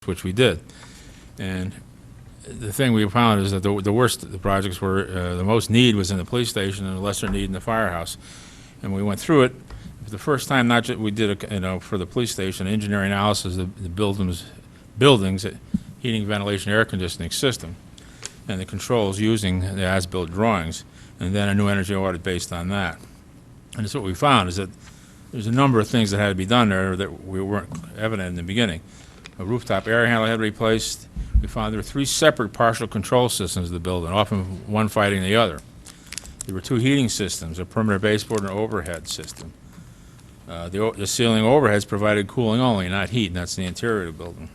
which we did. And the thing we found is that the worst of the projects were, the most need was in the police station and the lesser need in the firehouse. And we went through it. For the first time, not just we did, for the police station, engineering analysis of the buildings, heating, ventilation, air conditioning system, and the controls using the as-built drawings, and then a new energy audit based on that. And that's what we found, is that there's a number of things that had to be done there that we weren't evident in the beginning. A rooftop air handler had to be replaced. We found there were 3 separate partial control systems of the building, often one fighting the other. There were 2 heating systems, a perimeter baseboard and an overhead system. The ceiling overheads provided cooling only, not heat, and that's the interior of the building.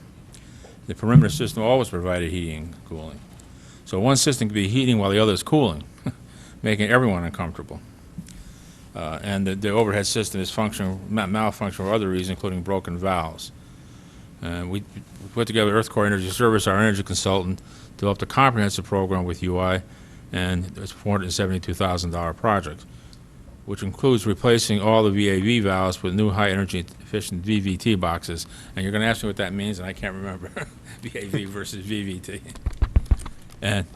The perimeter system always provided heating and cooling. So one system could be heating while the other is cooling, making everyone uncomfortable. And the overhead system is malfunctioning for other reasons, including broken valves. We put together Earth Core Energy Service, our energy consultant, developed a comprehensive program with UI, and it's a $472,000 project, which includes replacing all the VAV valves with new high-energy efficient VVT boxes. And you're going to ask me what that means, and I can't remember, VAV versus VVT. And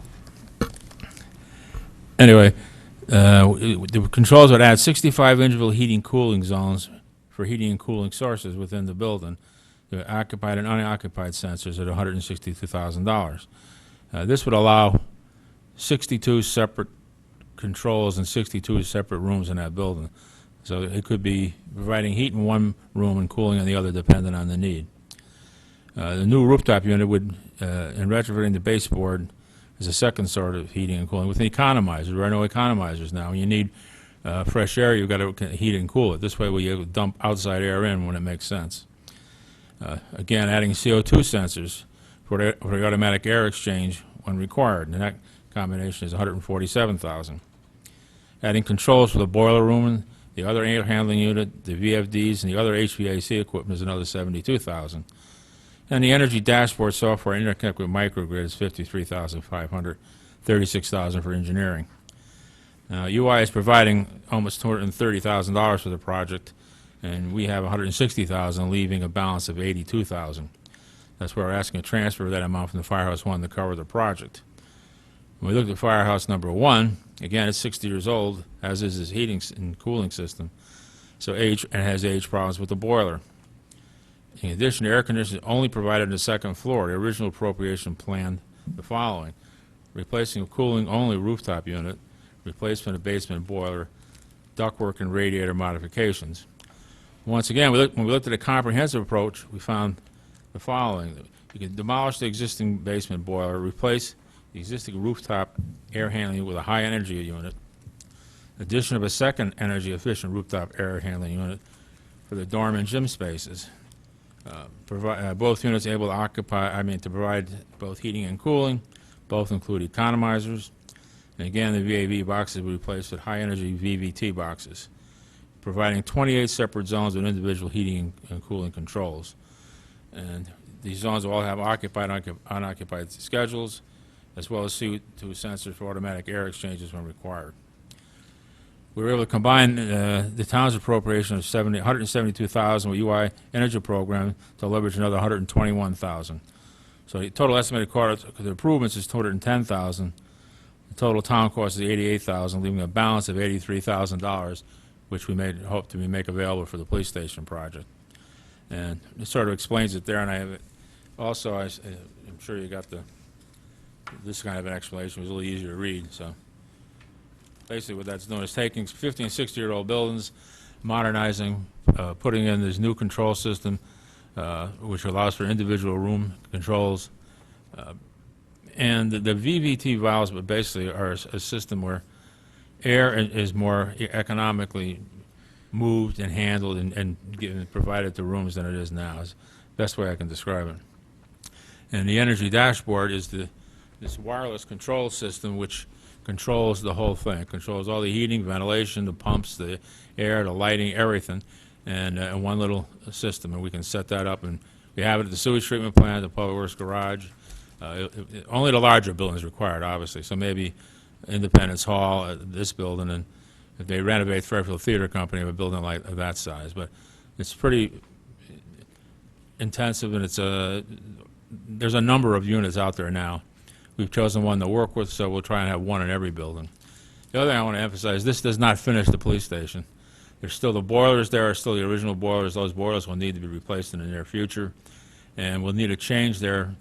anyway, the controls would add 65 interval heating cooling zones for heating and cooling sources within the building. The occupied and unoccupied sensors at $162,000. This would allow 62 separate controls in 62 separate rooms in that building. So it could be providing heat in one room and cooling in the other, depending on the need. The new rooftop unit would, in retrofitting the baseboard, is a second sort of heating and cooling with an economizer. There are no economizers now. When you need fresh air, you've got to heat and cool it. This way we dump outside air in when it makes sense. Again, adding CO2 sensors for the automatic air exchange when required, and that combination is $147,000. Adding controls for the boiler room, the other air handling unit, the VFDs, and the other HVAC equipment is another $72,000. And the energy dashboard software interconnect with microgrid is $53,500, $36,000 for engineering. Now, UI is providing almost $230,000 for the project, and we have $160,000, leaving a balance of $82,000. That's why we're asking a transfer of that amount from the Firehouse 1 to cover the project. When we look at Firehouse number 1, again, it's 60 years old, as is its heating and cooling system, so and has age problems with the boiler. In addition, the air conditioning is only provided on the second floor. The original appropriation planned the following: replacing a cooling-only rooftop unit, replacement of basement boiler, ductwork and radiator modifications. Once again, when we looked at a comprehensive approach, we found the following. You can demolish the existing basement boiler, replace the existing rooftop air handling unit with a high-energy unit, addition of a second energy-efficient rooftop air handling unit for the dorm and gym spaces. Both units able to provide both heating and cooling. Both include economizers. And again, the VAV boxes will be replaced with high-energy VVT boxes, providing 28 separate zones with individual heating and cooling controls. And these zones will all have occupied and unoccupied schedules, as well as CO2 sensors for automatic air exchanges when required. We were able to combine the town's appropriation of $172,000 with UI Energy Program to leverage another $121,000. So the total estimated cost of the improvements is $210,000. The total town cost is $88,000, leaving a balance of $83,000, which we hope to make available for the police station project. And it sort of explains it there. And I have it also. I'm sure you got this kind of an explanation. It was a little easier to read. So basically, what that's doing is taking 50 and 60-year-old buildings, modernizing, putting in this new control system, which allows for individual room controls. And the VVT valves, but basically, are a system where air is more economically moved and handled and provided to rooms than it is now. Is the best way I can describe it. And the energy dashboard is this wireless control system which controls the whole thing. It controls all the heating, ventilation, the pumps, the air, the lighting, everything, and one little system. And we can set that up, and we have it at the sewage treatment plant, the public works garage. Only the larger buildings required, obviously. So maybe Independence Hall, this building, and if they renovate Fairfield Theater Company of a building like that size. But it's pretty intensive, and it's there's a number of units out there now. We've chosen one to work with, so we'll try and have one in every building. The other thing I want to emphasize, this does not finish the police station. There's still the boilers there, are still the original boilers. Those boilers will need to be replaced in the near future. And we'll need a change there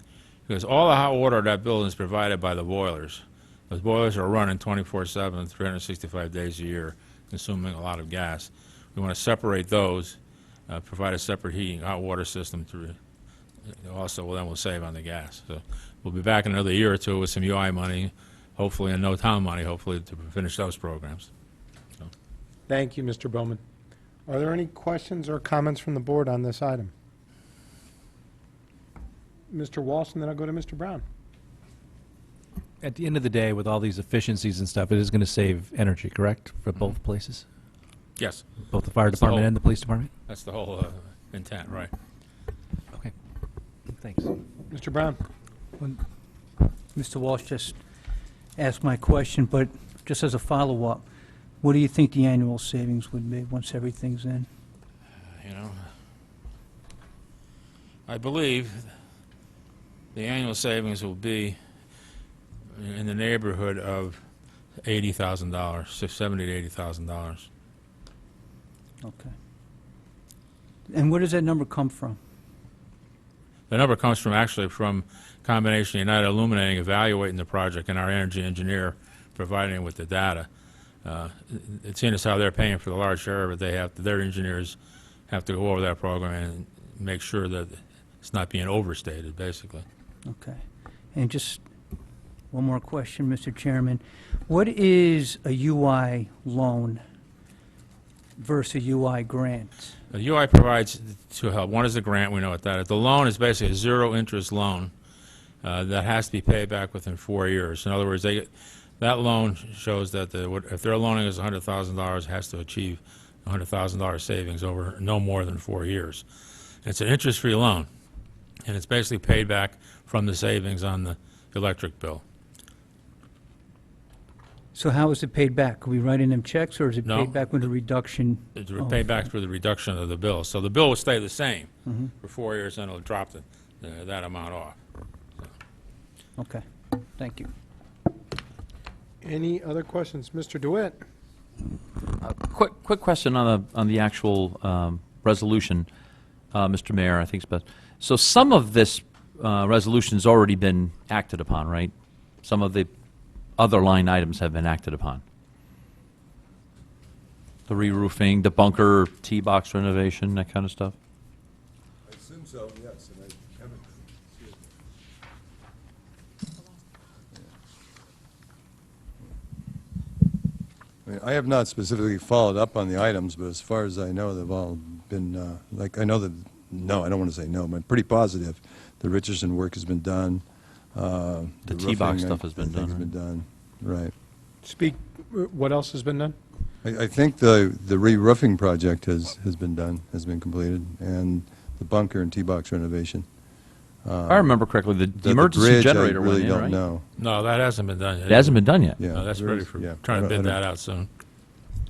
because all the hot water of that building is provided by the boilers. Those boilers are running 24/7, 365 days a year, consuming a lot of gas. We want to separate those, provide a separate heating, hot water system to also, well, then we'll save on the gas. So we'll be back in another year or two with some UI money, hopefully, and no town money, hopefully, to finish those programs. So. Thank you, Mr. Bowman. Are there any questions or comments from the board on this item? Mr. Walsh, and then I'll go to Mr. Brown. At the end of the day, with all these efficiencies and stuff, it is going to save energy, correct, for both places? Yes, Both the fire department and the police department? that's the whole intent, right? Okay, thanks. Mr. Brown? Mr. Walsh just asked my question, but just as a follow-up, what do you think the annual savings would be once everything's in? You know, I believe the annual savings will be in the neighborhood of $80,000, $70,000 to $80,000. Okay. And where does that number come from? The number comes from actually from combination of United Illuminating evaluating the project and our energy engineer providing it with the data. It's seeing as how they're paying for the large share of it, their engineers have to go over that program and make sure that it's not being overstated, basically. Okay. And just one more question, Mr. Chairman. What is a UI loan versus a UI grant? The UI provides two help. One is the grant, we know what that is. The loan is basically a zero-interest loan that has to be paid back within 4 years. In other words, that loan shows that if they're loaning us $100,000, it has to achieve $100,000 savings over no more than 4 years. It's an interest-free loan, and it's basically paid back from the savings on the electric bill. So how is it paid back? Are we writing them checks, or is it No. paid back with a reduction? It's paid back through the reduction of the bill. So the bill will stay the same for 4 years, and it'll drop that amount off. Okay, thank you. Any other questions? Mr. Dewitt? Quick question on the actual resolution, Mr. Mayor, I think it's best. So some of this resolution's already been acted upon, right? Some of the other line items have been acted upon. The re-roofing, the bunker, T-box renovation, that kind of stuff? I assume so, yes, and I haven't. I have not specifically followed up on the items, but as far as I know, they've all been, I know that, no, I don't want to say no, but I'm pretty positive. The Richardson work has been done. The roofing, T-box stuff has been I think done, has been done, right. Speak, what else has been done? I think the re-roofing project has been done, has been completed, and the bunker and T-box renovation. If I remember correctly, the The emergency bridge, generator I really went in, don't right? know. No, that hasn't been done yet. It hasn't been done yet? Yeah. No, that's there ready is- for yeah. trying to I bid don't- that out soon.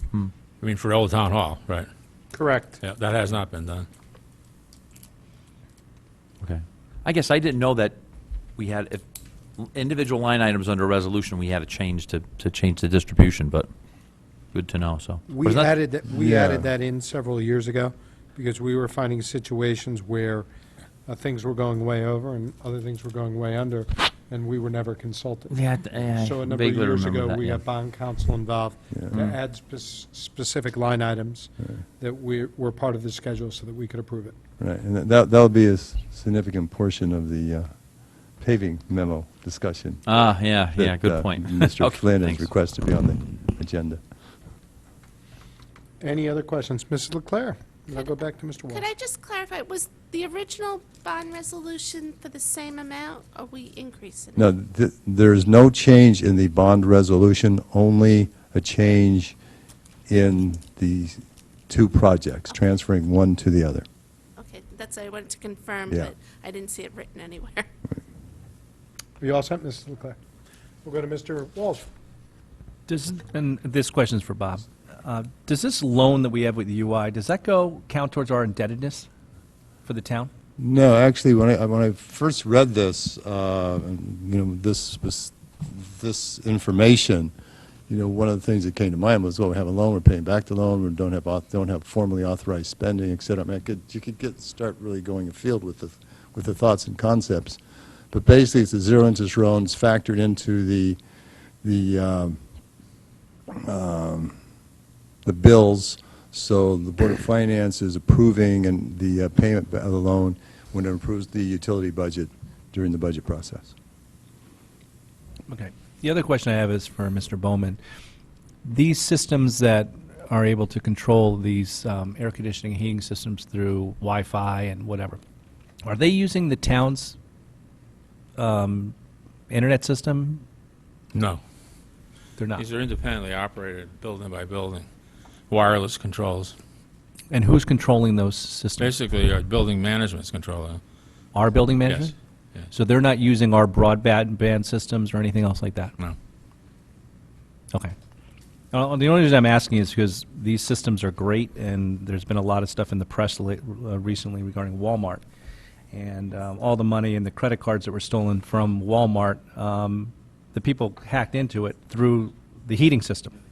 Hmm. I mean, for Old Town Hall, right? Correct. Yeah, that has not been done. Okay. I guess I didn't know that we had, if individual line items under resolution, we had a change to change the distribution, but good to know, so. We Was that- added Yeah. that in several years ago because we were finding situations where things were going way over and other things were going way under, and we were never consulted. Yeah, So a I number of vaguely years remember ago, that, we yeah. had bond counsel involved Yeah. to add specific line items that were part of the schedule so that we could approve it. Right, and that'll be a significant portion of the paving memo discussion. Ah, yeah, that, good point. Mr. Okay, Flynn has thanks. requested to be on the agenda. Any other questions? Mrs. Leclerc? And I'll go back to Mr. Walsh. Could I just clarify, was the original bond resolution for the same amount, or we increasing it? No, there is no change in the bond resolution, only a change in the two projects, transferring one to the other. Okay, that's what I wanted to confirm, Yeah. but I didn't see it written anywhere. Are you all set, Mrs. Leclerc? We'll go to Mr. Walsh. And this question's for Bob. Does this loan that we have with the UI, does that count towards our indebtedness for the town? No, actually, when I first read this, this information, one of the things that came to mind was, well, we have a loan, we're paying back the loan, we don't have formally authorized spending, et cetera. I mean, you could start really going afield with the thoughts and concepts. But basically, it's a zero-interest loan. It's factored into the bills. So the Board of Finance is approving and the payment of the loan when it approves the utility budget during the budget process. Okay. The other question I have is for Mr. Bowman. These systems that are able to control these air conditioning and heating systems through Wi-Fi and whatever, are they using the town's internet system? No. They're not. These are independently operated, building by building, wireless controls. And who's controlling those systems? Basically, our building management's controlling them. Our building management? Yes. So they're not using our broadband systems or anything else like that? No. Okay. The only reason I'm asking is because these systems are great, and there's been a lot of stuff in the press recently regarding Walmart. And all the money and the credit cards that were stolen from Walmart, the people hacked into it through the heating system.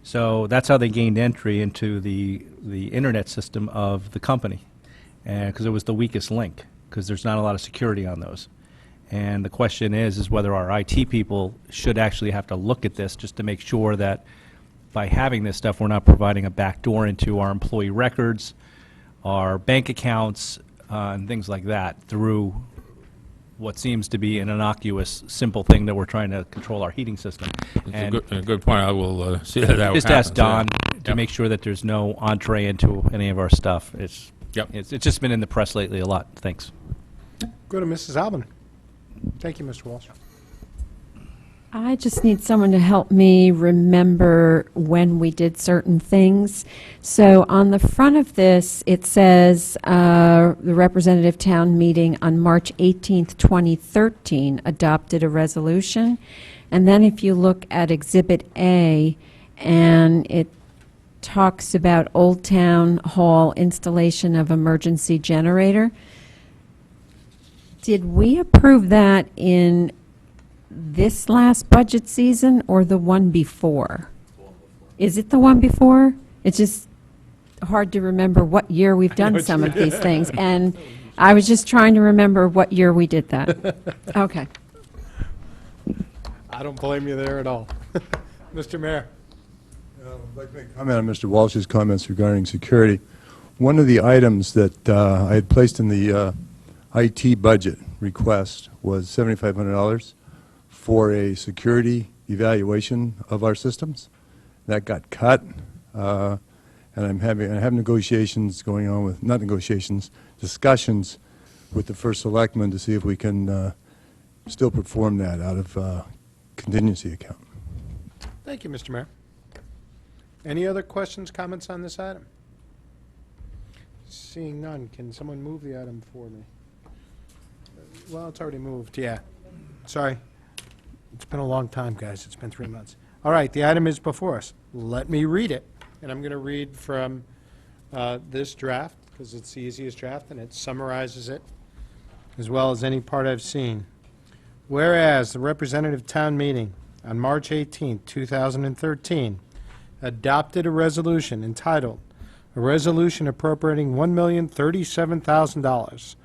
So that's how they gained entry into the internet system of the company, because it was the weakest link, because there's not a lot of security on those. And the question is whether our IT people should actually have to look at this just to make sure that by having this stuff, we're not providing a backdoor into our employee records, our bank accounts, and things like that through what seems to be an innocuous, simple thing that we're trying to control our heating system. It's a good point. I will see that that Just happens. ask Don to Yep. make sure that there's no entree into any of our stuff. It's just been in the press lately a lot. Thanks. Go to Mrs. Albin. Thank you, Mr. Walsh. I just need someone to help me remember when we did certain things. So on the front of this, it says the representative town meeting on March 18th, 2013 adopted a resolution. And then if you look at Exhibit A, and it talks about Old Town Hall installation of emergency generator. Did we approve that in this last budget season or the one before? Is it the one before? It's just hard to remember what year we've done some of these things. And I was just trying to remember what year we did that. Okay. I don't blame you there at all. Mr. Mayor. I'd like to make a comment on Mr. Walsh's comments regarding security. One of the items that I had placed in the IT budget request was $7,500 for a security evaluation of our systems. That got cut, and I have negotiations going on with, not negotiations, discussions with the first selectman to see if we can still perform that out of contingency account. Thank you, Mr. Mayor. Any other questions, comments on this item? Seeing none, can someone move the item for me? Well, it's already moved, yeah. Sorry. It's been a long time, guys. It's been 3 months. All right, the item is before us. Let me read it. And I'm going to read from this draft, because it's the easiest draft, and it summarizes it, as well as any part I've seen. Whereas the representative town meeting on March 18, 2013, adopted a resolution entitled, "A Resolution Appropriating $1,037,000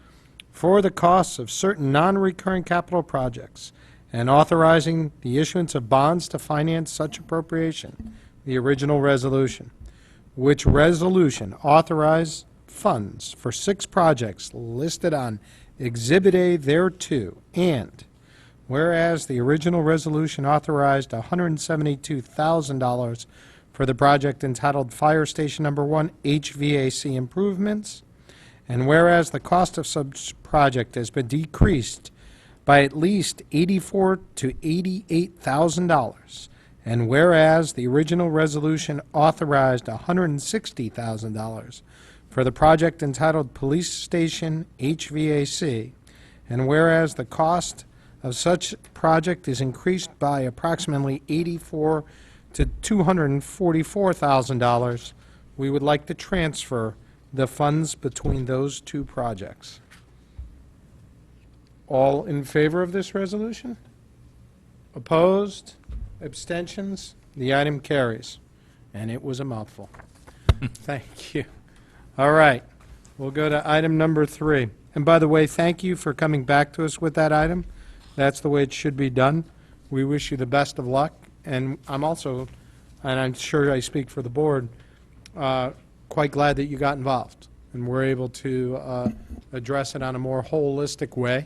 for the costs of certain non-recurring capital projects and authorizing the issuance of bonds to finance such appropriation," the original resolution, which resolution authorized funds for 6 projects listed on Exhibit A thereto, and whereas the original resolution authorized $172,000 for the project entitled Fire Station Number 1 HVAC Improvements, and whereas the cost of such project has been decreased by at least $84,000 to $88,000, and whereas the original resolution authorized $160,000 for the project entitled Police Station HVAC, and whereas the cost of such project is increased by approximately $84,000 to $244,000, we would like to transfer the funds between those two projects. All in favor of this resolution? Opposed? Abstentions? The item carries. And it was a mouthful. Thank you. All right, we'll go to item number 3. And by the way, thank you for coming back to us with that item. That's the way it should be done. We wish you the best of luck, and I'm also, and I'm sure I speak for the board, quite glad that you got involved, and we're able to address it on a more holistic way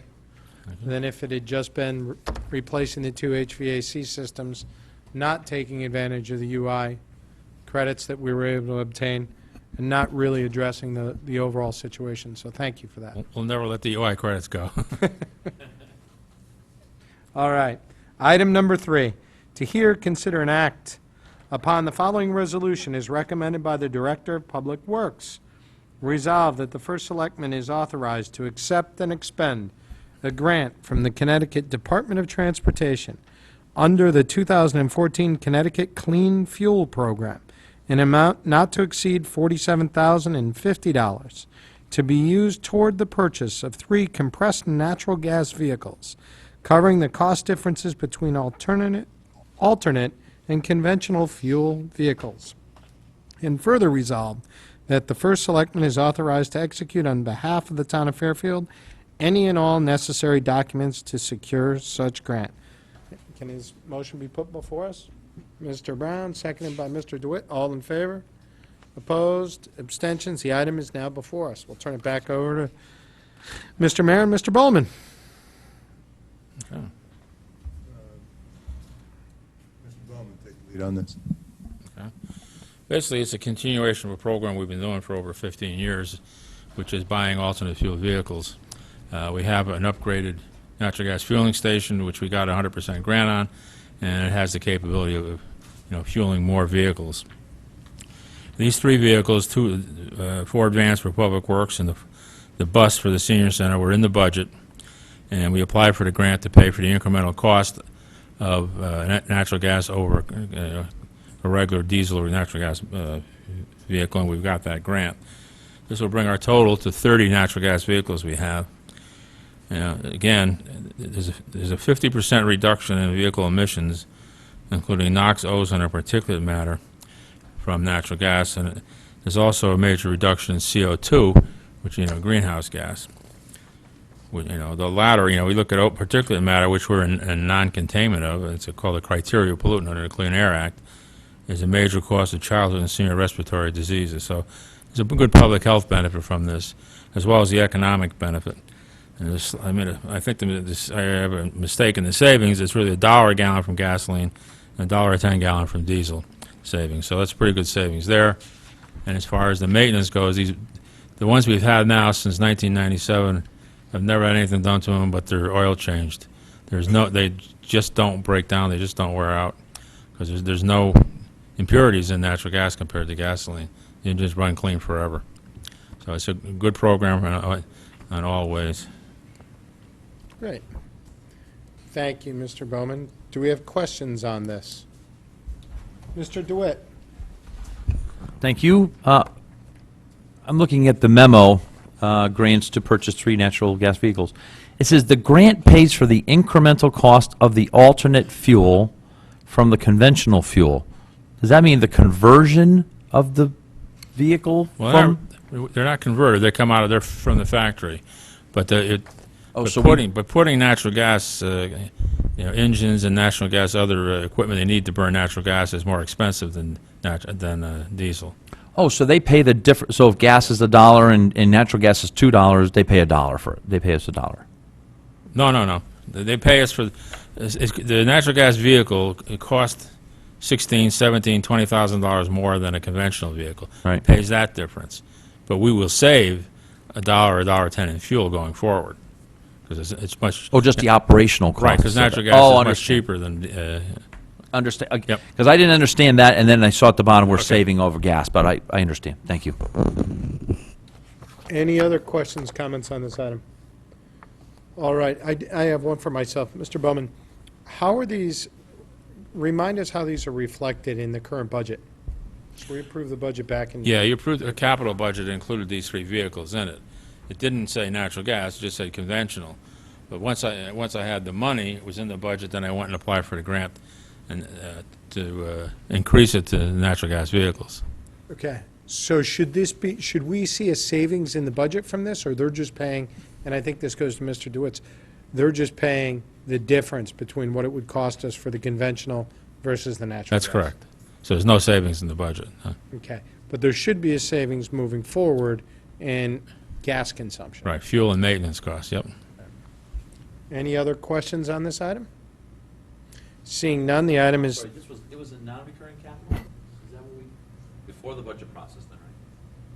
than if it had just been replacing the 2 HVAC systems, not taking advantage of the UI credits that we were able to obtain, and not really addressing the overall situation. So thank you for that. We'll never let the UI credits go. All right. Item number 3, to hear, consider, and act upon the following resolution as recommended by the Director of Public Works. Resolved that the First Selectman is authorized to accept and expend a grant from the Connecticut Department of Transportation under the 2014 Connecticut Clean Fuel Program, an amount not to exceed $47,050 to be used toward the purchase of 3 compressed natural gas vehicles, covering the cost differences between alternate and conventional fuel vehicles. And further resolved that the First Selectman is authorized to execute on behalf of the town of Fairfield any and all necessary documents to secure such grant. Can his motion be put before us? Mr. Brown, seconded by Mr. Dewitt. All in favor? Opposed? Abstentions? The item is now before us. We'll turn it back over to Mr. Mayor and Mr. Bowman. Okay. Mr. Bowman, take the lead on this. Basically, it's a continuation of a program we've been doing for over 15 years, which is buying alternate fuel vehicles. We have an upgraded natural gas fueling station, which we got a 100% grant on, and it has the capability of, fueling more vehicles. These 3 vehicles, 2 Ford vans for Public Works and the bus for the senior center, were in the budget, and we applied for the grant to pay for the incremental cost of natural gas over a regular diesel or natural gas vehicle, and we've got that grant. This will bring our total to 30 natural gas vehicles we have. Again, there's a 50% reduction in vehicle emissions, including NOx, ozone, and particulate matter from natural gas, and there's also a major reduction in CO2, which greenhouse gas. The latter, we look at particulate matter, which we're in non-containment of. It's called a criteria pollutant under the Clean Air Act. Is a major cause of childhood and senior respiratory diseases. So there's a good public health benefit from this, as well as the economic benefit. And this, I think I have a mistake in the savings. It's really $1 a gallon from gasoline and $1 a 10 gallon from diesel savings. So that's pretty good savings there. And as far as the maintenance goes, the ones we've had now since 1997 have never had anything done to them but their oil changed. They just don't break down. They just don't wear out because there's no impurities in natural gas compared to gasoline. You just run clean forever. So it's a good program in all ways. Great. Thank you, Mr. Bowman. Do we have questions on this? Mr. DeWitt. Thank you. I'm looking at the memo, grants to purchase 3 natural gas vehicles. It says the grant pays for the incremental cost of the alternate fuel from the conventional fuel. Does that mean the conversion of the vehicle Well, from? they're not converted. They come out of from the factory, but So putting natural gas, engines and natural gas other equipment they need to burn natural gas is more expensive than diesel. Oh, so they pay the difference. So if gas is $1 and natural gas is $2, they pay $1 for it. They pay us $1. No. They pay us for the natural gas vehicle. It costs $16,000, $17,000, $20,000 more than a conventional vehicle. Right. It pays that difference, but we will save $1 or $1.10 in fuel going forward because it's much. Oh, just the operational cost. Right, because natural gas is much cheaper than. Understand? Yep. Because I didn't understand that, and then I saw at the bottom we're saving over gas, but I understand. Thank you. Any other questions, comments on this item? All right, I have one for myself. Mr. Bowman, how are these, remind us how these are reflected in the current budget? So we approved the budget back in. Yeah, you approved a capital budget that included these 3 vehicles in it. It didn't say natural gas, it just said conventional. But once I had the money, it was in the budget, then I went and applied for the grant and to increase it to natural gas vehicles. Okay, so should we see a savings in the budget from this, or they're just paying, and I think this goes to Mr. Dewitt's, they're just paying the difference between what it would cost us for the conventional versus the natural gas? That's correct. So there's no savings in the budget. Huh? Okay, but there should be a savings moving forward in gas consumption. Right, fuel and maintenance costs, yep. Any other questions on this item? Seeing none, the item is, It was a non-recurring capital? Is that what we, before the budget process then, right?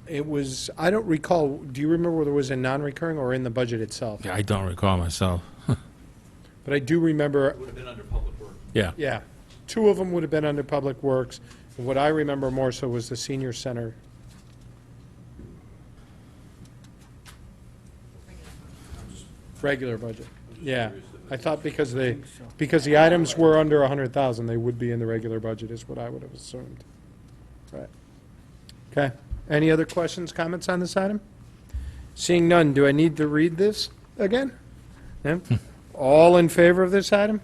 it was, I don't recall, do you remember whether it was a non-recurring or in the budget itself? Yeah, I don't recall myself. But I do remember, It would have been under public works. Yeah, yeah, 2 of them would have been under Public Works. And what I remember more so was the senior center. Regular budget, yeah. I thought because the items were under 100,000, they would be in the regular budget, is what I would have assumed. Right. Okay. Any other questions, comments on this item? Seeing none, do I need to read this again? No? All in favor of this item?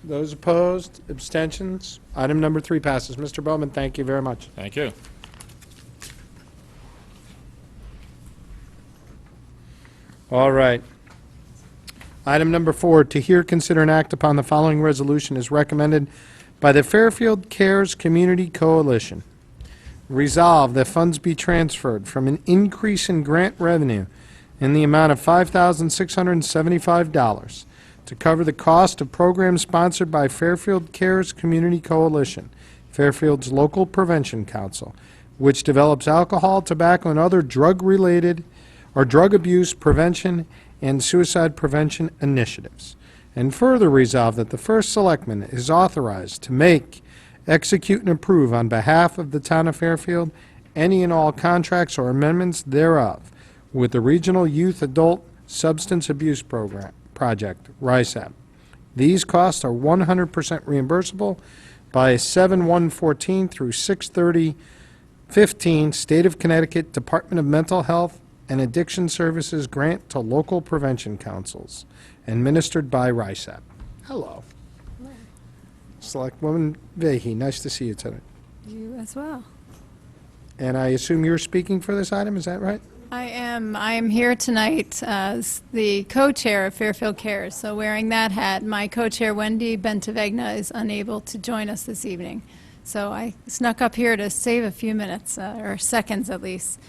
Those opposed, abstentions? Item number 3 passes. Mr. Bowman, thank you very much. thank you. All right. Item number 4, to hear, consider, and act upon the following resolution is recommended by the Fairfield Cares Community Coalition. Resolved that funds be transferred from an increase in grant revenue in the amount of $5,675 to cover the cost of programs sponsored by Fairfield Cares Community Coalition, Fairfield's local prevention council, which develops alcohol, tobacco, and other drug-related or drug abuse prevention and suicide prevention initiatives. And further resolve that the first selectman is authorized to make, execute, and approve on behalf of the town of Fairfield any and all contracts or amendments thereof with the Regional Youth Adult Substance Abuse Program Project, RISAP. These costs are 100% reimbursable by 7/1/14 through 6/30/15 State of Connecticut Department of Mental Health and Addiction Services grant to local prevention councils, administered by RISAP. Hello. Selectwoman Vahey, nice to see you tonight. You as well. And I assume you're speaking for this item, is that right? I am here tonight as the co-chair of Fairfield Cares. So wearing that hat, my co-chair Wendy Bentavegna is unable to join us this evening. So I snuck up here to save a few minutes, or seconds at least.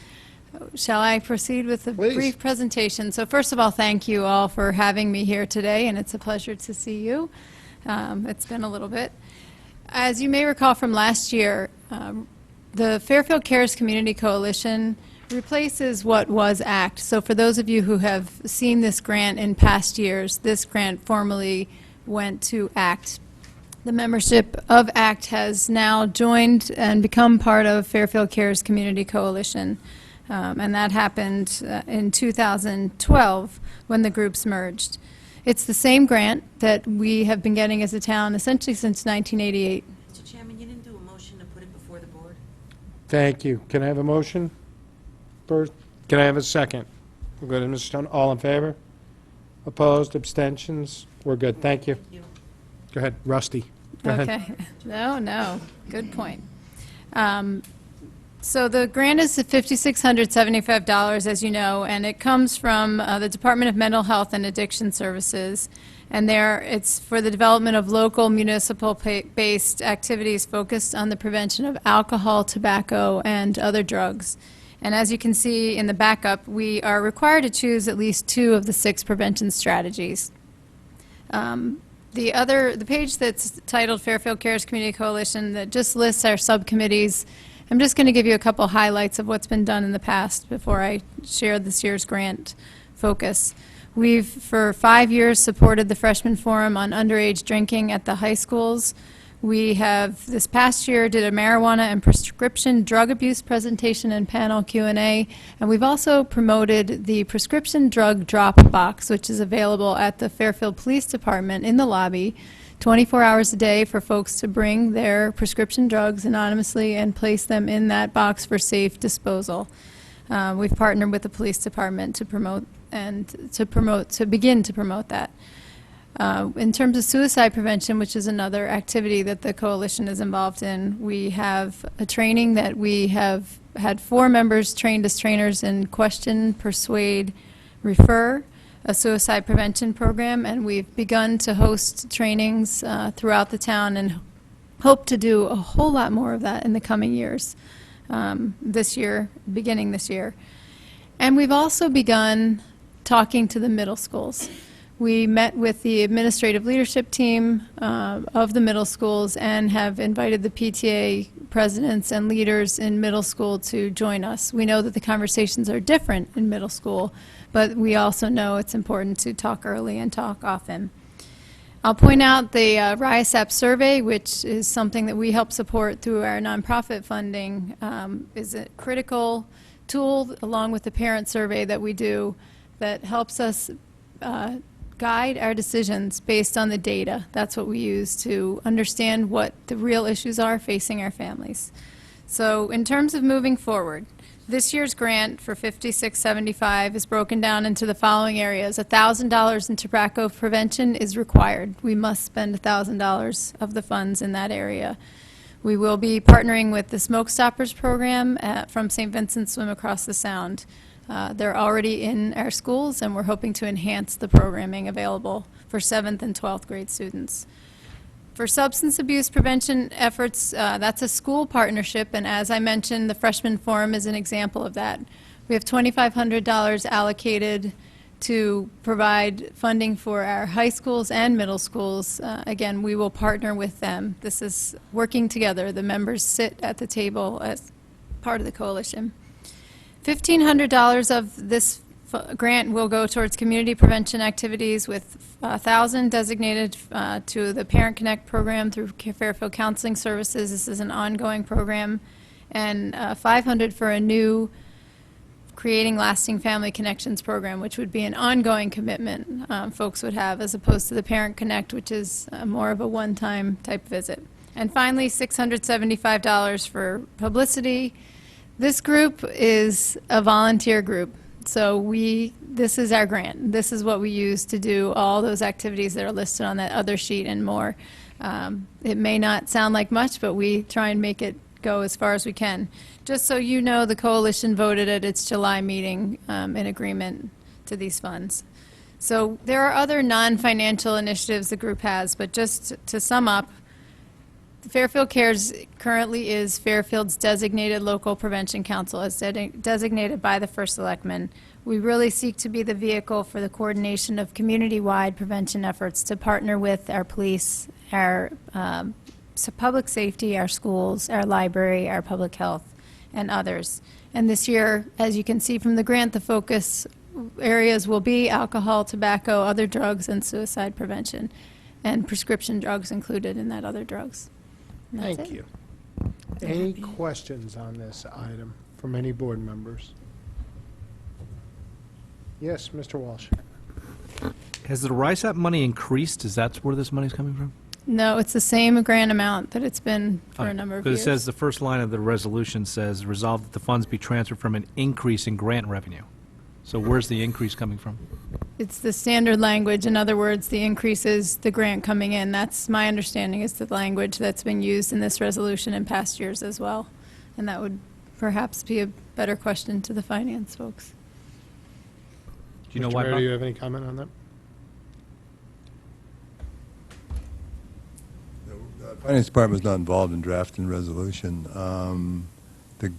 Shall I proceed with a Please. brief presentation? So first of all, thank you all for having me here today, and it's a pleasure to see you. It's been a little bit. As you may recall from last year, the Fairfield Cares Community Coalition replaces what was ACT. So for those of you who have seen this grant in past years, this grant formerly went to ACT. The membership of ACT has now joined and become part of Fairfield Cares Community Coalition. And that happened in 2012 when the groups merged. It's the same grant that we have been getting as a town essentially since 1988. Mr. Chairman, you didn't do a motion to put it before the board? Thank you. Can I have a motion? First, can I have a second? We're good, Mr. Stone. All in favor? Opposed, abstentions? We're good. Thank you. You. Go ahead, Rusty. Go ahead. Okay. No, good point. So the grant is $5,675, as you know, and it comes from the Department of Mental Health and Addiction Services. And it's for the development of local municipal-based activities focused on the prevention of alcohol, tobacco, and other drugs. And as you can see in the backup, we are required to choose at least 2 of the 6 prevention strategies. The page that's titled Fairfield Cares Community Coalition that just lists our subcommittees. I'm just going to give you a couple highlights of what's been done in the past before I share this year's grant focus. We've, for 5 years, supported the Freshman Forum on underage drinking at the high schools. We have, this past year, did a marijuana and prescription drug abuse presentation and panel Q&A, and we've also promoted the prescription drug drop box, which is available at the Fairfield Police Department in the lobby 24 hours a day for folks to bring their prescription drugs anonymously and place them in that box for safe disposal. We've partnered with the police department to begin to promote that. In terms of suicide prevention, which is another activity that the coalition is involved in, we have a training that we have had 4 members trained as trainers in question, persuade, refer, a suicide prevention program, and we've begun to host trainings throughout the town and hope to do a whole lot more of that in the coming years, beginning this year. And we've also begun talking to the middle schools. We met with the administrative leadership team of the middle schools and have invited the PTA presidents and leaders in middle school to join us. We know that the conversations are different in middle school, but we also know it's important to talk early and talk often. I'll point out the RISAP survey, which is something that we help support through our nonprofit funding, is a critical tool along with the parent survey that we do that helps us guide our decisions based on the data. That's what we use to understand what the real issues are facing our families. So in terms of moving forward, this year's grant for 5675 is broken down into the following areas. $1,000 in tobacco prevention is required. We must spend $1,000 of the funds in that area. We will be partnering with the Smoke Stoppers program from St. Vincent Swim Across the Sound. They're already in our schools, and we're hoping to enhance the programming available for 7th and 12th grade students. For substance abuse prevention efforts, that's a school partnership, and as I mentioned, the Freshman Forum is an example of that. We have $2,500 allocated to provide funding for our high schools and middle schools. Again, we will partner with them. This is working together. The members sit at the table as part of the coalition. $1,500 of this grant will go towards community prevention activities, with $1,000 designated to the Parent Connect program through Fairfield Counseling Services. This is an ongoing program, and $500 for a new Creating Lasting Family Connections program, which would be an ongoing commitment folks would have, as opposed to the Parent Connect, which is more of a one-time type visit. And finally, $675 for publicity. This group is a volunteer group, so this is our grant. This is what we use to do all those activities that are listed on that other sheet and more. It may not sound like much, but we try and make it go as far as we can. Just so you know, the coalition voted at its July meeting in agreement to these funds. So there are other non-financial initiatives the group has, but just to sum up, Fairfield Cares currently is Fairfield's designated local prevention council, as designated by the First Selectman. We really seek to be the vehicle for the coordination of community-wide prevention efforts to partner with our police, our public safety, our schools, our library, our public health, and others. And this year, as you can see from the grant, the focus areas will be alcohol, tobacco, other drugs, and suicide prevention, and prescription drugs included in that other drugs. And that's Thank it. you. Any questions on this item from any board members? Yes, Mr. Walsh. Has the RISAP money increased? Is that where this money's coming from? No, it's the same grant amount that it's been for a number of years. Because it says, the first line of the resolution says, resolve that the funds be transferred from an increase in grant revenue. So where's the increase coming from? It's the standard language. In other words, the increase is the grant coming in. That's my understanding, is the language that's been used in this resolution in past years as well. And that would perhaps be a better question to the finance folks. Do you know Mr. why? Mayor, do you have any comment on that? The Finance Department was not involved in drafting the resolution. The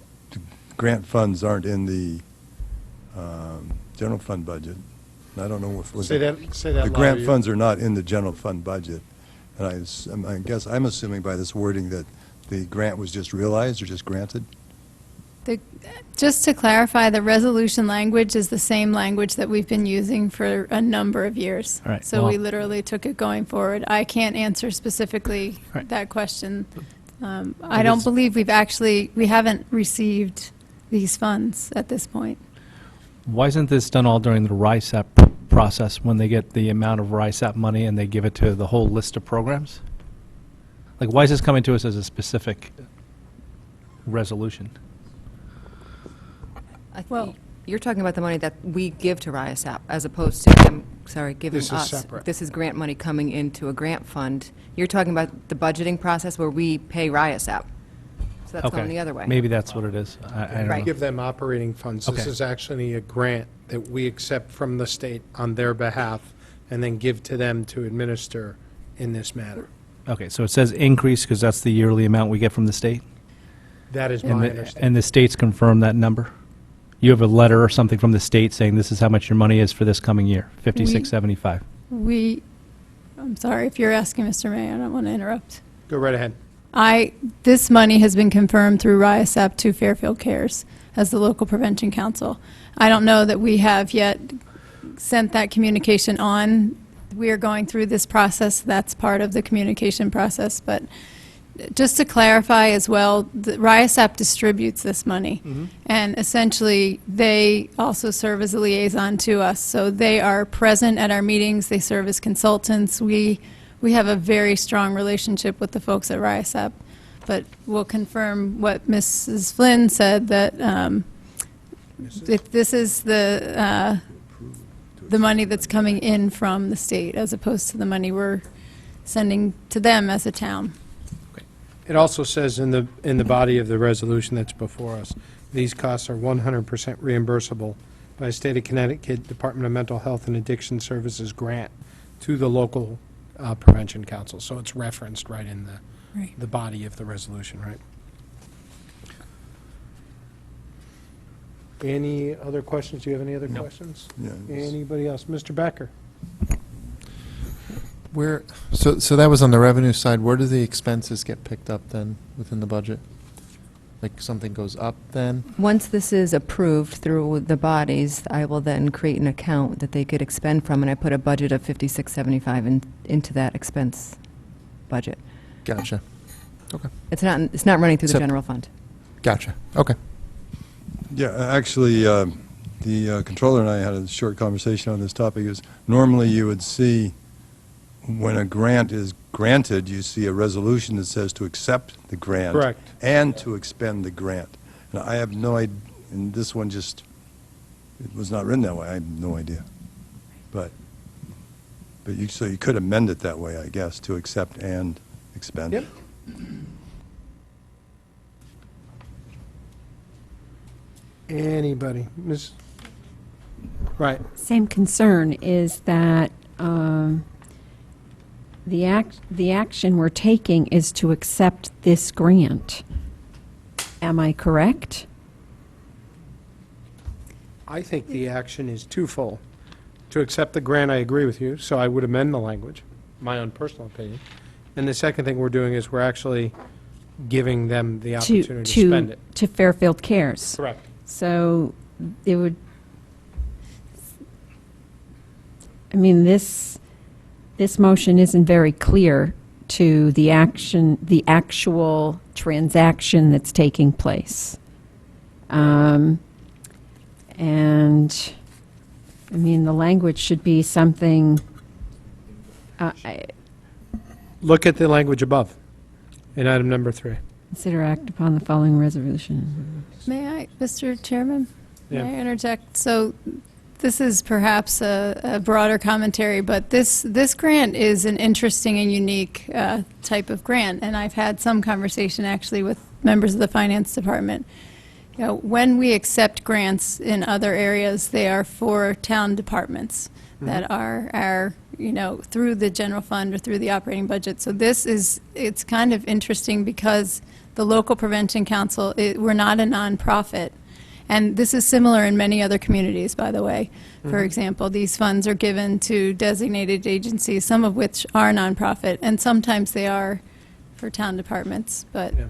grant funds aren't in the general fund budget. And I don't know if... Say that The louder. grant funds are not in the general fund budget. And I guess I'm assuming by this wording that the grant was just realized or just granted? Just to clarify, the resolution language is the same language that we've been using for a number of years. All right, So we well- literally took it going forward. I can't answer specifically Right. that question. I don't believe we haven't received these funds at this point. Why isn't this done all during the RISAP process when they get the amount of RISAP money and they give it to the whole list of programs? Like, why is this coming to us as a specific resolution? Well- You're talking about the money that we give to RISAP, as opposed to them, giving This is us. separate. This is grant money coming into a grant fund. You're talking about the budgeting process where we pay RISAP. So that's going the other way. Maybe that's what it is. I don't know. Right. Give them operating funds. This Okay. is actually a grant that we accept from the state on their behalf and then give to them to administer in this matter. Okay, so it says increase because that's the yearly amount we get from the state? That is And my the, understanding. and the states confirm that number? You have a letter or something from the state saying this is how much your money is for this coming year, 5675. I'm sorry if you're asking, Mr. Mayor, I don't want to interrupt. Go right ahead. This money has been confirmed through RISAP to Fairfield Cares as the local prevention council. I don't know that we have yet sent that communication on. We are going through this process. That's part of the communication process. But just to clarify as well, the RISAP distributes this money. And essentially, they also serve as a liaison to us. So they are present at our meetings. They serve as consultants. We have a very strong relationship with the folks at RISAP. But we'll confirm what Mrs. Flynn said, that if this is the money that's coming in from the state as opposed to the money we're sending to them as a town. It also says in the body of the resolution that's before us, these costs are 100% reimbursable by a State of Connecticut Department of Mental Health and Addiction Services grant to the local prevention council. So it's referenced right in the body of the resolution, right? Any other questions? Do you have any other questions? Yeah, Anybody else? Mr. Becker? Where, so that was on the revenue side. Where do the expenses get picked up then within the budget? Like something goes up then? Once this is approved through the bodies, I will then create an account that they could expend from, and I put a budget of 5675 into that expense budget. Gotcha. Okay. It's not running through the Except- general fund. Gotcha. Okay. Yeah, actually, the controller and I had a short conversation on this topic. Is normally you would see when a grant is granted, you see a resolution that says to accept the grant. Correct. And to expend the grant. And I have no idea, and this one just, it was not written that way. I have no idea. But so you could amend it that way, I guess, to accept and expend. Yep. Anybody? Ms. Right. Same concern is that the action we're taking is to accept this grant. Am I correct? I think the action is twofold. To accept the grant, I agree with you, so I would amend the language, my own personal opinion. And the second thing we're doing is we're actually giving them the opportunity to spend it. To Fairfield Cares. Correct. So it would, I mean, this motion isn't very clear to the actual transaction that's taking place. And, I mean, the language should be something, Look at the language above, in item number 3. consider act upon the following resolution. May I, Mr. Chairman? Yeah. May I interject? So this is perhaps a broader commentary, but this grant is an interesting and unique type of grant, and I've had some conversation actually with members of the finance department. You know, when we accept grants in other areas, they are for town departments that are, you know, through the general fund or through the operating budget. So it's kind of interesting because the local prevention council, we're not a nonprofit. And this is similar in many other communities, by the way. For example, these funds are given to designated agencies, some of which are nonprofit, and sometimes they are for town departments, but Yeah.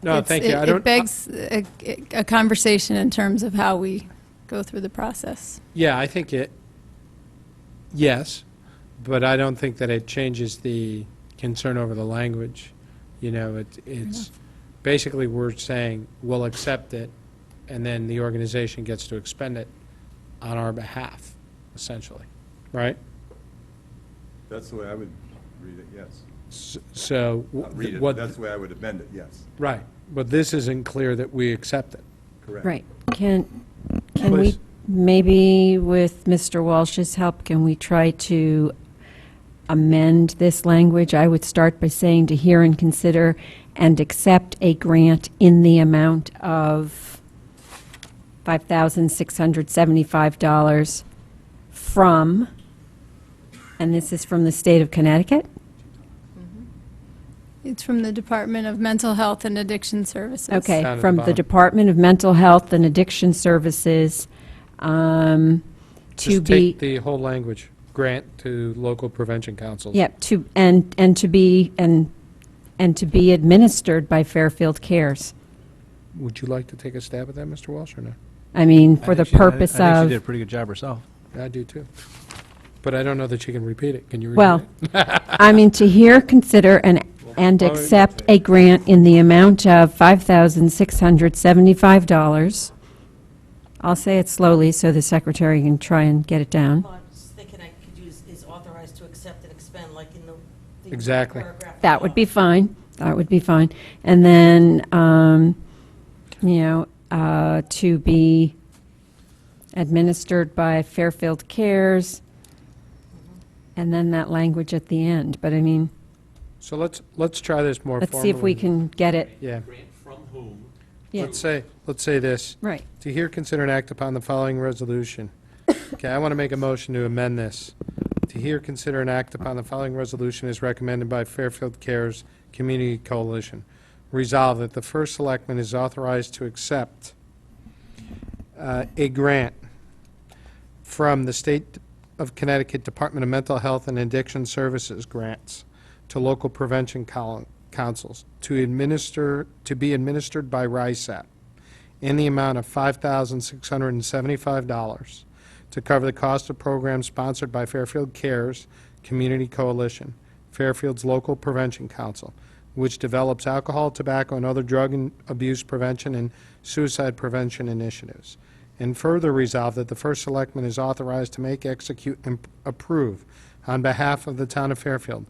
No, thank you. it begs a conversation in terms of how we go through the process. Yeah, I think yes, but I don't think that it changes the concern over the language. You know, it's basically we're saying we'll accept it, and then the organization gets to expend it on our behalf. essentially, right? That's the way I would read it, yes. So, Not read it, what, but that's the way I would amend it, yes. right, but this isn't clear that we accept it. Correct. Right. Can we, Please. maybe with Mr. Walsh's help, can we try to amend this language? I would start by saying to hear and consider and accept a grant in the amount of $5,675 from, and this is from the state of Connecticut? It's from the Department of Mental Health and Addiction Services. Okay, Down at the from the bottom. Department of Mental Health and Addiction Services, to Just be, take the whole language, grant to local prevention councils. yep, to, and to be, and to be administered by Fairfield Cares. Would you like to take a stab at that, Mr. Walsh, or no? I mean, for the purpose I think she did a of, pretty good job herself. I do too. But I don't know that you can repeat it. Can you repeat well, it? I mean, to hear, consider, and accept a grant in the amount of $5,675. I'll say it slowly so the secretary can try and get it down. Well, I was thinking I could use is authorized to accept and expend, like in the Exactly. paragraph That would be above. fine. That would be fine. And then, to be administered by Fairfield Cares, and then that language at the end. But I mean, So let's try this more let's formally. see if we can get it. Yeah. Grant from whom? Yeah, Let's say this. right. To hear, consider, and act upon the following resolution. Okay, I want to make a motion to amend this. To hear, consider, and act upon the following resolution as recommended by Fairfield Cares Community Coalition. Resolved that the first selectman is authorized to accept a grant from the State of Connecticut Department of Mental Health and Addiction Services grants to local prevention councils to be administered by RISAP in the amount of $5,675 to cover the cost of programs sponsored by Fairfield Cares Community Coalition, Fairfield's local prevention council, which develops alcohol, tobacco, and other drug and abuse prevention and suicide prevention initiatives. And further resolve that the first selectman is authorized to make, execute, and approve on behalf of the town of Fairfield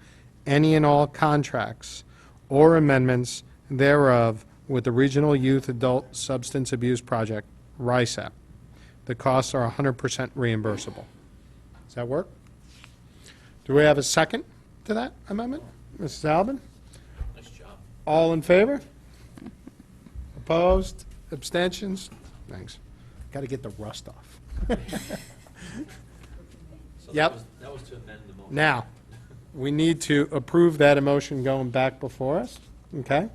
any and all contracts or amendments thereof with the Regional Youth Adult Substance Abuse Project, RISAP. The costs are 100% reimbursable. Does that work? Do we have a second to that amendment? Mrs. Albin? Nice job. All in favor? Opposed? Abstentions? Thanks. Got to get the rust off. So Yep. That was to amend the motion. Now, we need to approve that motion going back before us, okay?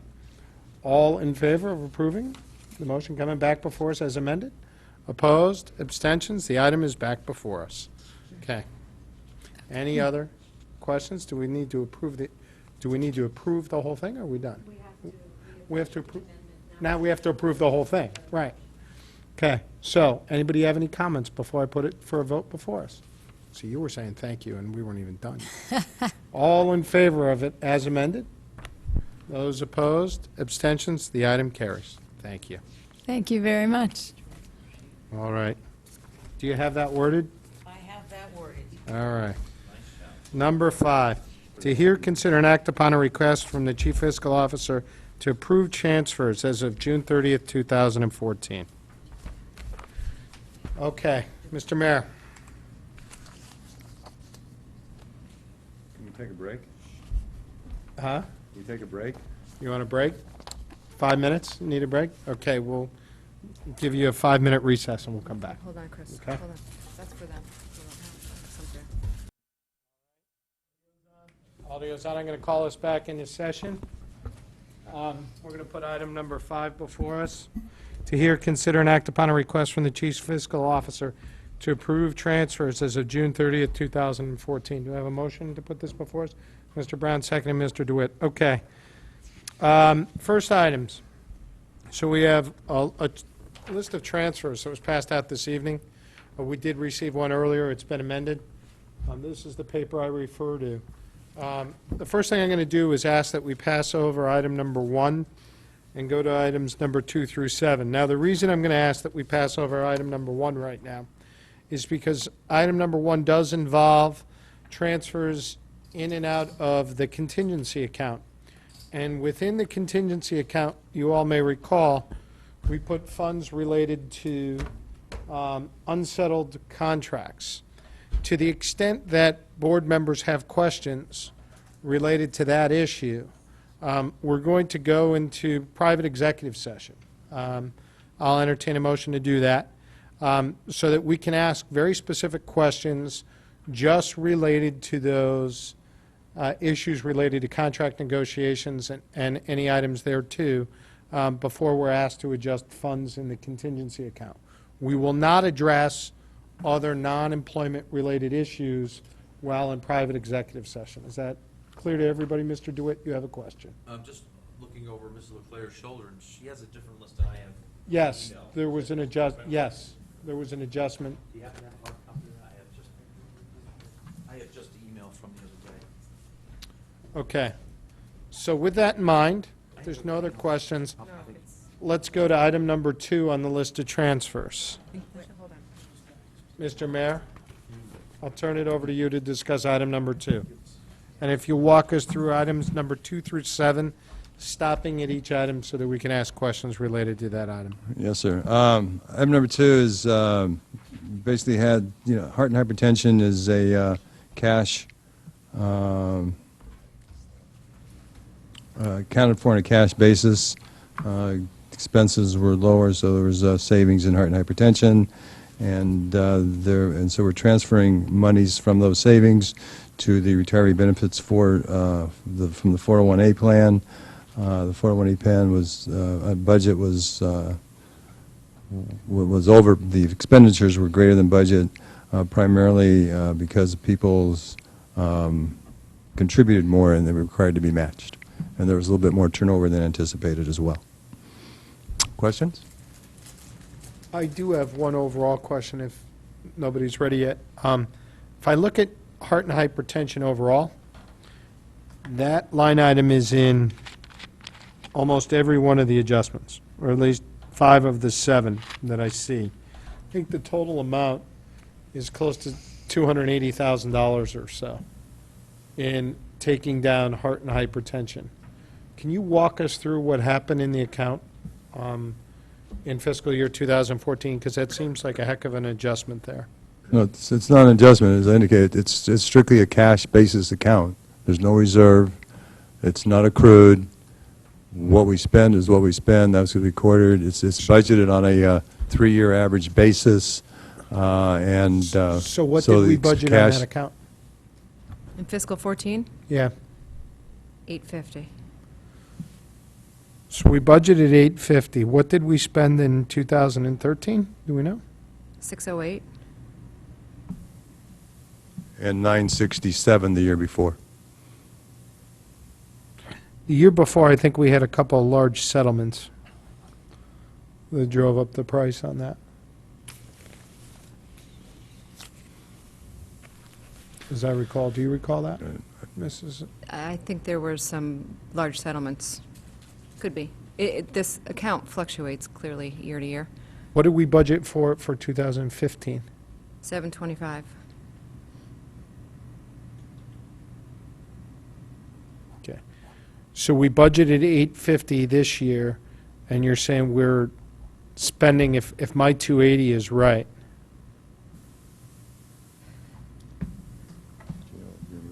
All in favor of approving the motion coming back before us as amended? Opposed? Abstentions? The item is back before us. Okay. Any other questions? Do we need to approve the whole thing, or are we done? We have to approve. Now we have to approve the whole thing, right. Okay, so, anybody have any comments before I put it for a vote before us? So you were saying thank you, and we weren't even done. All in favor of it as amended? Those opposed? Abstentions? The item carries. Thank you. Thank you very much. All right. Do you have that worded? I have that worded. All right. Number 5, to hear, consider, and act upon a request from the Chief Fiscal Officer to approve transfers as of June 30th, 2014. Okay, Mr. Mayor. Can we take a break? Huh? Can we take a break? You want a break? 5 minutes? Need a break? Okay, we'll give you a 5-minute recess and we'll come back. Hold on, Chris. Okay. Hold on. That's for them. Audio's on. I'm going to call us back into session. We're going to put item number 5 before us. To hear, consider, and act upon a request from the Chief Fiscal Officer to approve transfers as of June 30th, 2014. Do I have a motion to put this before us? Mr. Brown, second, and Mr. Dewitt. Okay. First items. So we have a list of transfers that was passed out this evening. We did receive one earlier. It's been amended. This is the paper I refer to. The first thing I'm going to do is ask that we pass over item number 1 and go to items number 2 through 7. Now, the reason I'm going to ask that we pass over item number 1 right now is because item number 1 does involve transfers in and out of the contingency account. And within the contingency account, you all may recall, we put funds related to unsettled contracts. To the extent that board members have questions related to that issue, we're going to go into private executive session. I'll entertain a motion to do that, so that we can ask very specific questions just related to those issues related to contract negotiations and any items there too, before we're asked to adjust funds in the contingency account. We will not address other non-employment related issues while in private executive session. Is that clear to everybody? Mr. Dewitt, you have a question? I'm just looking over Mrs. Leclerc's shoulder, and she has a different list than I have. Yes, there was an yes, there was an adjustment. Do you happen to have a hard copy of that? I have just the email from the other day. Okay. So with that in mind, if there's no other questions, let's go to item number 2 on the list of transfers. Mr. Mayor, I'll turn it over to you to discuss item number 2. And if you walk us through items number 2 through 7, stopping at each item so that we can ask questions related to that item. Yes, sir. Item number 2 is basically had, heart and hypertension is a cash, accounted for on a cash basis. Expenses were lower, so there was savings in heart and hypertension. And so we're transferring monies from those savings to the retiree benefits from the 401A plan. The 401A plan was budget was over. The expenditures were greater than budget, primarily because people's contributed more and they were required to be matched. And there was a little bit more turnover than anticipated as well. Questions? I do have one overall question if nobody's ready yet. If I look at heart and hypertension overall, that line item is in almost every one of the adjustments, or at least 5 of the 7 that I see. I think the total amount is close to $280,000 or so in taking down heart and hypertension. Can you walk us through what happened in the account in fiscal year 2014? Because that seems like a heck of an adjustment there. No, it's not an adjustment, as I indicated. It's strictly a cash basis account. There's no reserve. It's not accrued. What we spend is what we spend. That's recorded. It's budgeted on a 3-year average basis. So what did we budget on that account? In fiscal 14, Yeah. 850. So we budgeted 850. What did we spend in 2013? Do we know? 608. And 967 the year before. The year before, I think we had a couple of large settlements that drove up the price on that. As I recall, do you recall that, Mrs.? I think there were some large settlements. Could be. This account fluctuates clearly year to year. What did we budget for 2015? 725. Okay. So we budgeted 850 this year, and you're saying we're spending, if my 280 is right,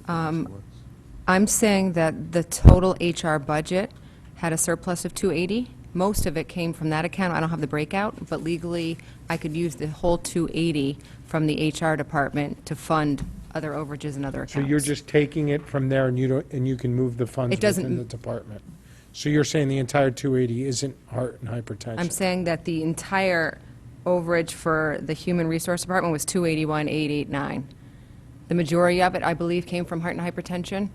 I'm saying that the total HR budget had a surplus of 280. Most of it came from that account. I don't have the breakout, but legally, I could use the whole 280 from the HR department to fund other overages and other accounts. so you're just taking it from there and you can move the funds It doesn't- within the department. So you're saying the entire 280 isn't heart and hypertension? I'm saying that the entire overage for the Human Resource Department was 281,889. The majority of it, I believe, came from heart and hypertension.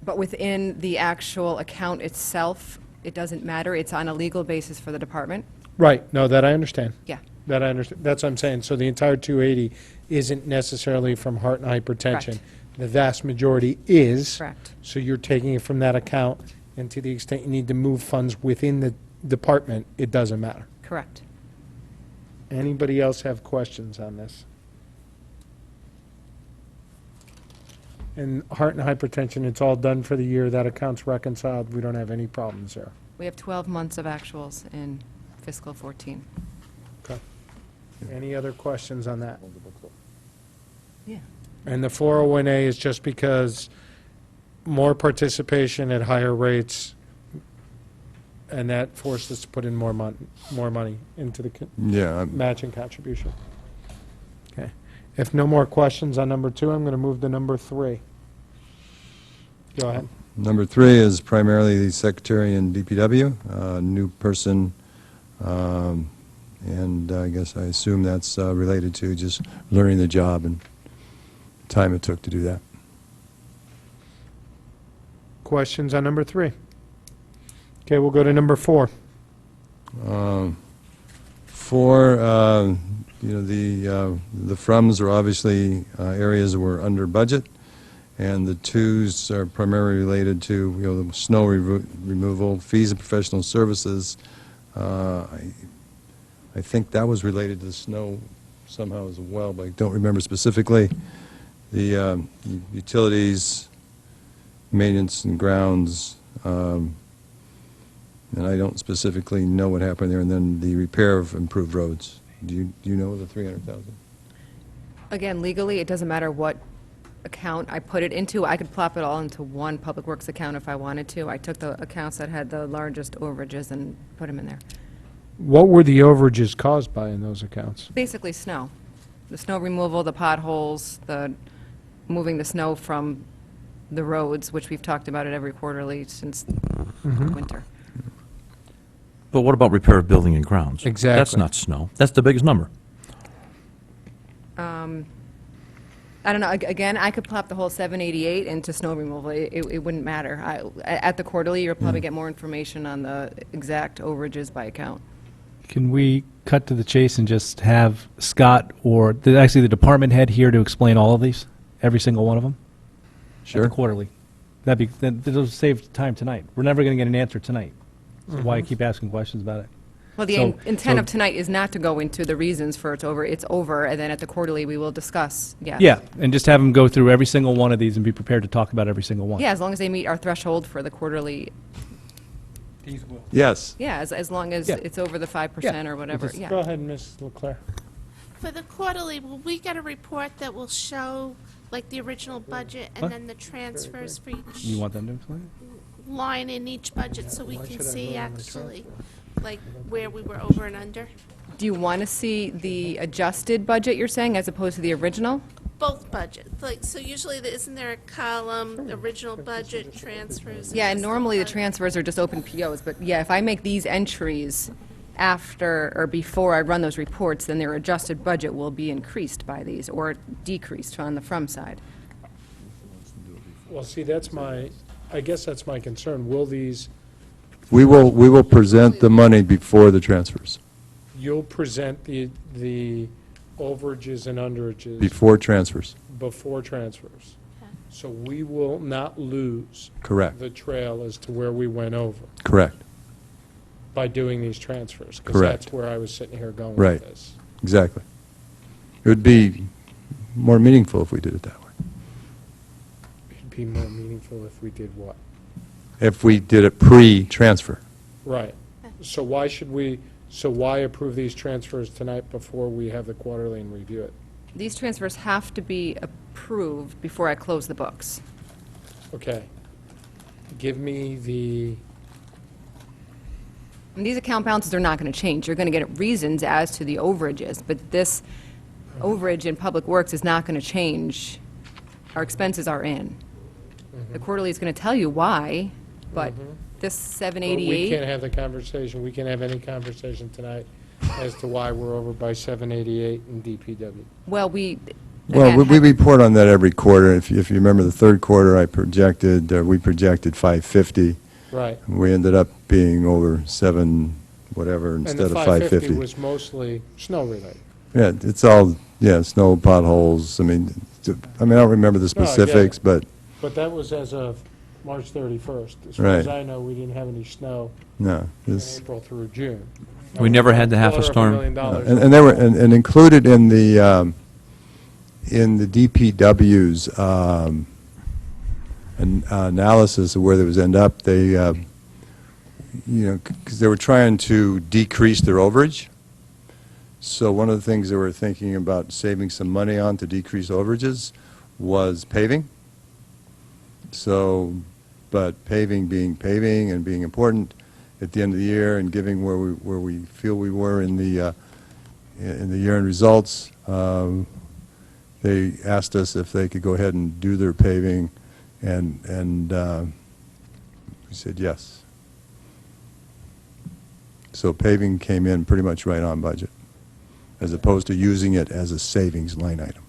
But within the actual account itself, it doesn't matter. It's on a legal basis for the department. Right, no, that I understand. Yeah. That I understand. That's what I'm saying. So the entire 280 isn't necessarily from heart and hypertension. Correct. The vast majority is. Correct. So you're taking it from that account, and to the extent you need to move funds within the department, it doesn't matter. Correct. Anybody else have questions on this? And heart and hypertension, it's all done for the year. That account's reconciled. We don't have any problems there. We have 12 months of actuals in fiscal 14. Okay. Any other questions on that? Yeah. And the 401A is just because more participation at higher rates, and that forced us to put in more money into the Yeah, I'm- matching contribution. Okay. If no more questions on number 2, I'm going to move to number 3. Go ahead. Number 3 is primarily the secretary in DPW, new person, and I guess I assume that's related to just learning the job and time it took to do that. Questions on number 3? Okay, we'll go to number 4. 4, the froms are obviously areas that were under budget, and the 2s are primarily related to, the snow removal, fees and professional services. I think that was related to the snow somehow as well, but I don't remember specifically. The utilities, maintenance and grounds, and I don't specifically know what happened there, and then the repair of improved roads. Do you know the 300,000? Again, legally, it doesn't matter what account I put it into. I could plop it all into one Public Works account if I wanted to. I took the accounts that had the largest overages and put them in there. What were the overages caused by in those accounts? Basically snow. The snow removal, the potholes, the moving the snow from the roads, which we've talked about it every quarterly since winter. But what about repair of building and grounds? That's Exactly. not snow. That's the biggest number. I don't know, again, I could plop the whole 788 into snow removal. It wouldn't matter. At the quarterly, you'll probably get more information on the exact overages by account. Can we cut to the chase and just have Scott or actually the department head here to explain all of these, every single one of them? At Sure. the quarterly. That'll save time tonight. We're never going to get an answer tonight. So why keep asking questions about it? Well, the So- intent so- of tonight is not to go into the reasons for it's over, and then at the quarterly, we will discuss, yes. Yeah, and just have them go through every single one of these and be prepared to talk about every single one. Yeah, as long as they meet our threshold for the quarterly, Yes. yeah, as long as Yeah. it's over the 5% or whatever, Just- yeah. Go ahead, Ms. Leclerc. For the quarterly, will we get a report that will show, like, the original budget and What? then the transfers for each You want them to explain line in each budget so we can see actually, like, where we were over and under? Do you want to see the adjusted budget, you're saying, as opposed to the original? Both budgets, like, so usually, isn't there a column, original budget, transfers? Yeah, and adjusted normally the budget? transfers are just open POs, but yeah, if I make these entries after or before I run those reports, then their adjusted budget will be increased by these or decreased on the from side. Well, see, I guess that's my concern. Will these, We will present the money before the transfers, you'll present the overages and underages before transfers. before transfers. So we will not lose Correct, the trail as to where we went over correct, by doing these transfers. Because Correct. that's where I was sitting here going Right. with this. exactly. It would be more meaningful if we did it that way. It'd be more meaningful if we did what? If we did it pre-transfer. Right. So why approve these transfers tonight before we have the quarterly and review it? These transfers have to be approved before I close the books. Okay. Give me the, And these account balances are not going to change. You're going to get reasons as to the overages, but this overage in Public Works is not going to change. Our expenses are in. The quarterly is going to tell you why, but this but we 788, can't have the conversation, we can't have any conversation tonight as to why we're over by 788 in DPW. well, we, Well, again, we report on that every quarter. If you remember the third quarter, we projected 550. Right. We ended up being over 7 whatever And instead the of 550 550. was mostly snow-related. Yeah, it's all, snow, potholes. I don't remember the No, I get it. specifics, but But that was as of March 31st. As far Right. as I know, we didn't have any snow no. in It's, April through June. We never had the half a Quarter of storm. $1 million. And they were, and included in the DPW's analysis of where they was end up, they, because they were trying to decrease their overage. So one of the things they were thinking about saving some money on to decrease overages was paving. So, but paving being paving and being important at the end of the year and giving where we feel we were in the year-end results, they asked us if they could go ahead and do their paving, and we said yes. So paving came in pretty much right on budget, as opposed to using it as a savings line item.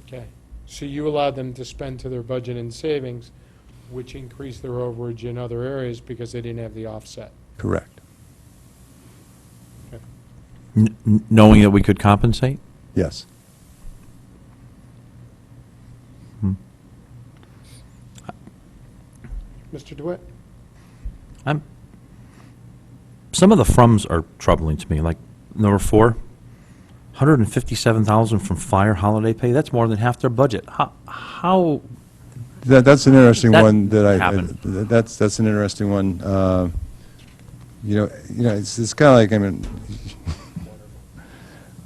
Okay, so you allowed them to spend to their budget in savings, which increased their overage in other areas because they didn't have the offset. Correct. Knowing that we could compensate? Yes. Mr. DeWitt? Some of the froms are troubling to me, like number 4, $157,000 from fire holiday pay. That's more than half their budget. How That's an interesting That one that happened. that's an interesting one. It's kind of like, I mean, I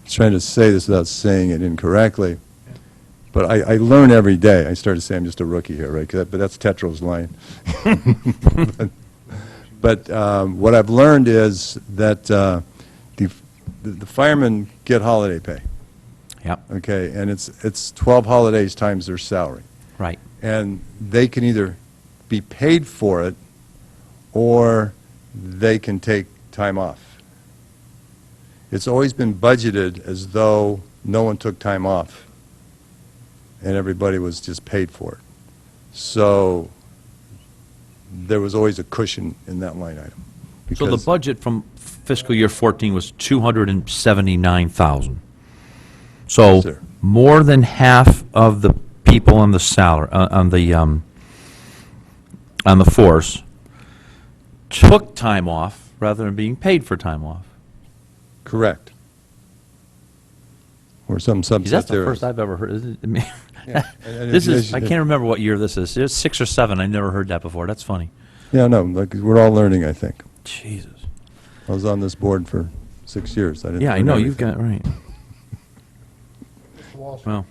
was trying to say this without saying it incorrectly, but I learn every day. I started to say I'm just a rookie here, right? But that's Tetro's line. But what I've learned is that the firemen get holiday pay. Yep. Okay, and it's 12 holidays times their salary. Right. And they can either be paid for it or they can take time off. It's always been budgeted as though no one took time off and everybody was just paid for it. So there was always a cushion in that line item. So the because- budget from fiscal year 14 was $279,000. So Yes, sir. more than half of the people on the salary, on the force took time off rather than being paid for time off. Correct. Or some subset That's the there. first I've ever heard. I mean, Yeah. And this if- is, I can't remember what year this is. It's 6 or 7. I never heard that before. That's funny. Yeah, no, like, we're all learning, I think. Jesus. I was on this board for 6 years. I didn't Yeah, I learn know, you've everything. got, right. Mr. Walsh? Well,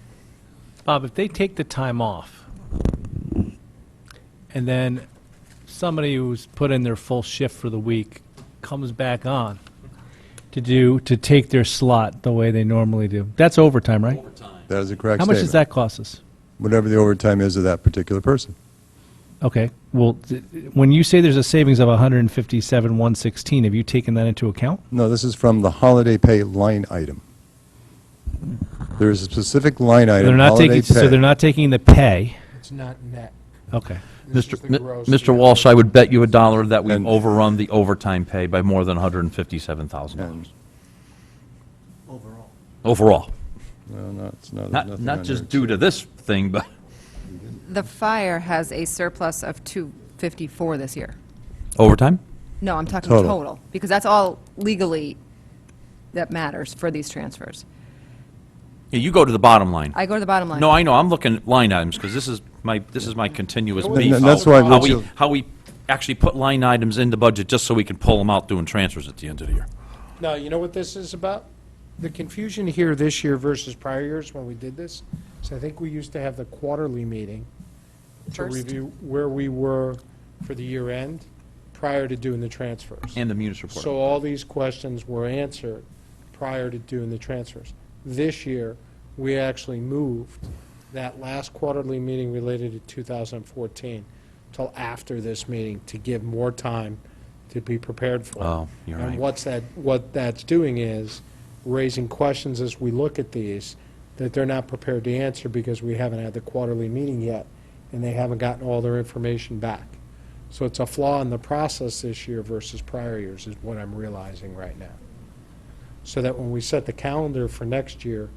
Bob, if they take the time off, and then somebody who's put in their full shift for the week comes back on to take their slot the way they normally do, that's overtime, right? That is a correct How statement. much does that cost us? Whatever the overtime is of that particular person. Okay, well, when you say there's a savings of 157,116, have you taken that into account? No, this is from the holiday pay line item. There is a specific line item, They're not holiday taking, pay. so they're not taking the pay. It's not net. Okay. This is the gross. Mr. Walsh, I would bet you $1 that we've And- overrun the overtime pay by more than $157,000. Overall. Well, no, it's not, there's Not, nothing not on just there. due to this thing, but The fire has a surplus of 254 this year. overtime? No, I'm talking Total. total, because that's all legally that matters for these transfers. Yeah, you go to the bottom line. I go to the bottom line. No, I know, I'm looking at line items, because this is my continuous beef. And that's why How Mitchell- how we actually put line items in the budget just so we can pull them out doing transfers at the end of the year. No, you know what this is about? The confusion here this year versus prior years when we did this, so I think we used to have the quarterly meeting to First. review where we were for the year end prior to doing the transfers. And the munis report. So all these questions were answered prior to doing the transfers. This year, we actually moved that last quarterly meeting related to 2014 till after this meeting to give more time to be prepared for. Oh, you're right. And what that's doing is raising questions as we look at these that they're not prepared to answer because we haven't had the quarterly meeting yet, and they haven't gotten all their information back. So it's a flaw in the process this year versus prior years is what I'm realizing right now. So that when we set the calendar for next year,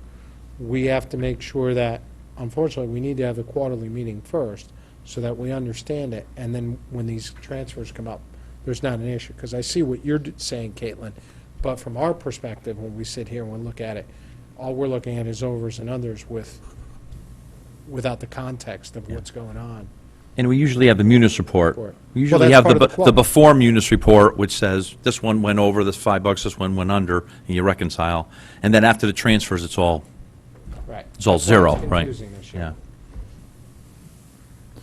we have to make sure that, unfortunately, we need to have the quarterly meeting first so that we understand it, and then when these transfers come up, there's not an issue. Because I see what you're saying, Caitlin. But from our perspective, when we sit here and we look at it, all we're looking at is overs and unders without the context of what's going on. And we usually have the munis report. Report. We Well, usually that's have part of the the quote. before munis report, which says, this one went over, this $5, this one went under, and you reconcile. And then after the transfers, it's all Right. It's all That's why zero, it's right? confusing this year. Yeah.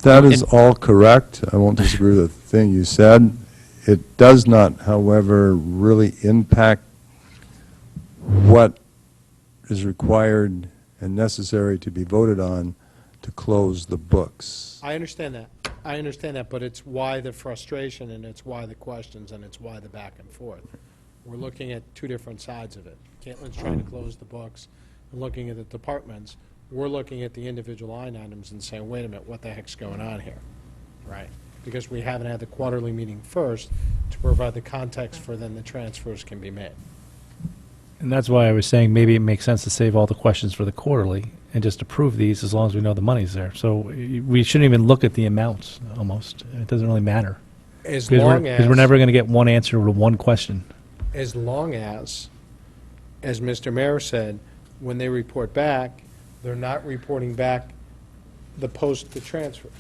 That is all correct. I won't disagree with a thing you said. It does not, however, really impact what is required and necessary to be voted on to close the books. I understand that. I understand that, but it's why the frustration, and it's why the questions, and it's why the back and forth. We're looking at two different sides of it. Caitlin's trying to close the books and looking at the departments. We're looking at the individual line items and saying, wait a minute, what the heck's going on here? Right? Because we haven't had the quarterly meeting first to provide the context for then the transfers can be made. And that's why I was saying maybe it makes sense to save all the questions for the quarterly and just approve these as long as we know the money's there. So we shouldn't even look at the amounts, almost. It doesn't really matter. As Because long we're never going to get one answer to one question. as long as Mr. Mayor said, when they report back, they're not reporting back the post the transfers.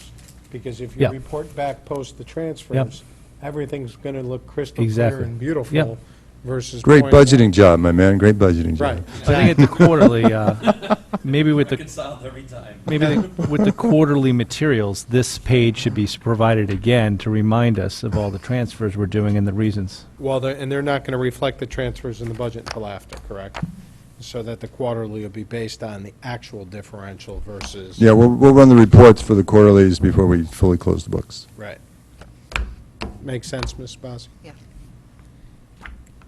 Because if you Yeah. report back post the transfers, everything's going to look crystal clear Exactly. and beautiful Yep. versus. Great pointing out- budgeting job, my man, great budgeting job. Right. I think at the quarterly, maybe with the, Reconciled every time. maybe with the quarterly materials, this page should be provided again to remind us of all the transfers we're doing and the reasons. Well, and they're not going to reflect the transfers in the budget until after, correct? So that the quarterly will be based on the actual differential versus. Yeah, we'll run the reports for the quarterlies before we fully close the books. Right. Makes sense, Ms. Bossy? Yeah.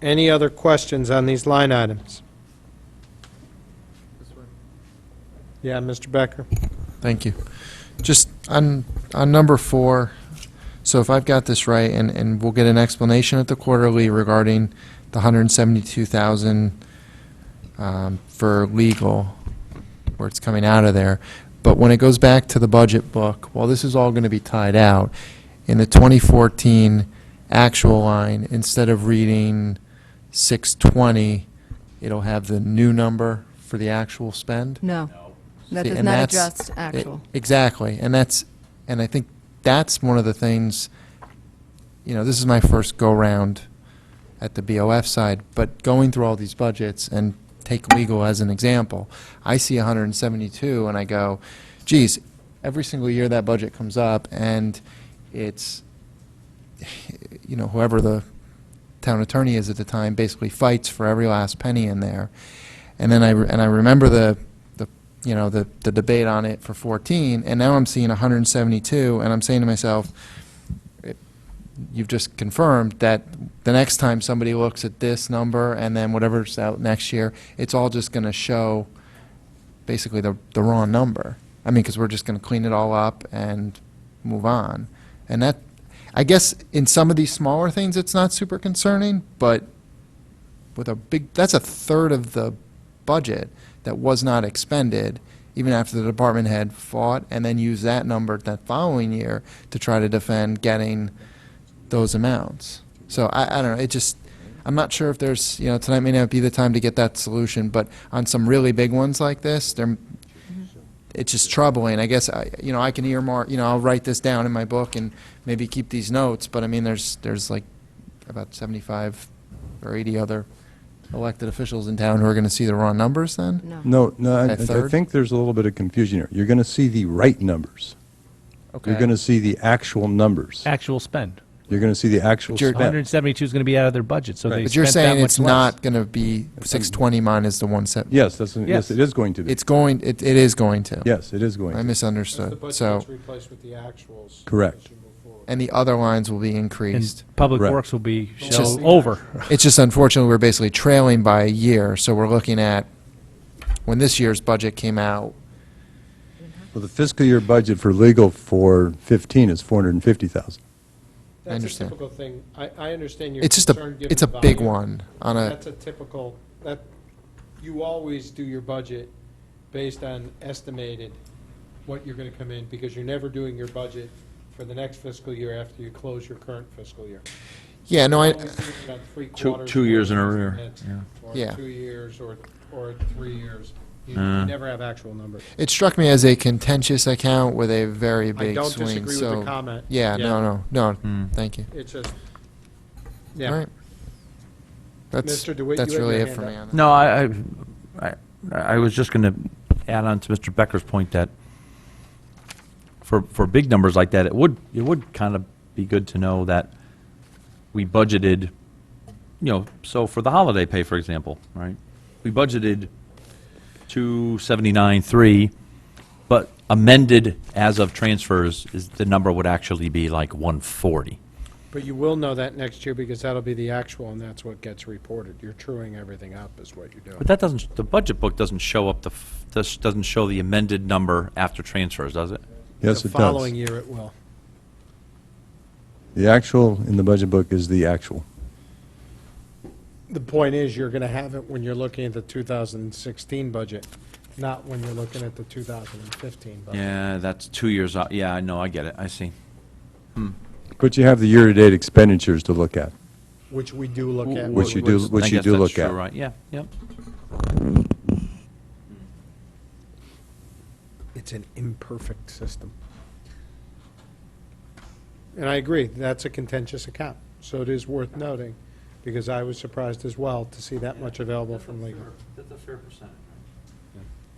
Any other questions on these line items? Yeah, Mr. Becker? Thank you. Just on number 4, so if I've got this right, and we'll get an explanation at the quarterly regarding the 172,000 for legal, where it's coming out of there. But when it goes back to the budget book, well, this is all going to be tied out. In the 2014 actual line, instead of reading 620, it'll have the new number for the actual spend? No. That See, does and not that's- adjust actual. Exactly, and I think that's one of the things, this is my first go-round at the BOF side, but going through all these budgets, and take legal as an example, I see 172 and I go, geez, every single year that budget comes up and it's, whoever the town attorney is at the time basically fights for every last penny in there. And then I remember the debate on it for 14, and now I'm seeing 172, and I'm saying to myself, you've just confirmed that the next time somebody looks at this number and then whatever's out next year, it's all just going to show basically the wrong number. I mean, because we're just going to clean it all up and move on. And that, I guess, in some of these smaller things, it's not super concerning, but with that's a third of the budget that was not expended, even after the department had fought and then used that number that following year to try to defend getting those amounts. So I don't know, I'm not sure if there's, tonight may not be the time to get that solution, but on some really big ones like this, it's just troubling. I guess, I can earmark, I'll write this down in my book and maybe keep these notes, but I mean, there's like about 75 or 80 other elected officials in town who are going to see the wrong numbers then? No. No, I That third? think there's a little bit of confusion here. You're going to see the right numbers. Okay. You're going to see the actual numbers. Actual spend. You're going to see the actual But you're- spend. 172 is going to be out of their budget, so they But you're spent that saying much it's less. not going to be 620 minus the 170? Yes, yes, Yes. it is going to be. It is going to? Yes, it is going I to. The misunderstood. budget So, gets replaced with the actuals. Correct. as you move forward. and the other lines will be increased. And Public Correct. Works will be It's show just- over. It's just unfortunately, we're basically trailing by a year, so we're looking at, when this year's budget came out, Well, the fiscal year budget for legal for 15 is 450,000. That's a understand. typical thing. I understand your it's just concern given it's a the big volume. one on a, That's a typical, you always do your budget based on estimated what you're going to come in, because you're never doing your budget for the next fiscal year after you close your current fiscal year. Yeah, no, I, Two years in arrear. Yeah. Or Yeah. 2 years, or 3 years. You never have actual numbers. it struck me as a contentious account with a very I big don't swing, disagree with so. the comment. Yeah, no, thank you. It's just, All yeah. right. That's, Mr. DeWitt, that's you had really your it for hand me up. on that. No, I was just going to add on to Mr. Becker's point that for big numbers like that, it would kind of be good to know that we budgeted, so for the holiday pay, for example, right? We budgeted 279.3, but amended as of transfers, the number would actually be like 140. But you will know that next year because that'll be the actual, and that's what gets reported. You're truing everything up is what you're doing. But that doesn't, the budget book doesn't show up doesn't show the amended number after transfers, does it? Yes, The it following does. year it will. The actual in the budget book is the actual. The point is, you're going to have it when you're looking at the 2016 budget, not when you're looking at the 2015 budget. Yeah, that's 2 years out. Yeah, I know, I get it, I see. But you have the year-to-date expenditures to look at. Which we do look at. Which you do- which I you guess do that's look true, at. Right, yeah, yep. It's an imperfect system. And I agree, that's a contentious account. So it is worth noting, because I was surprised as well to see that much available from legal. That's a fair percentage.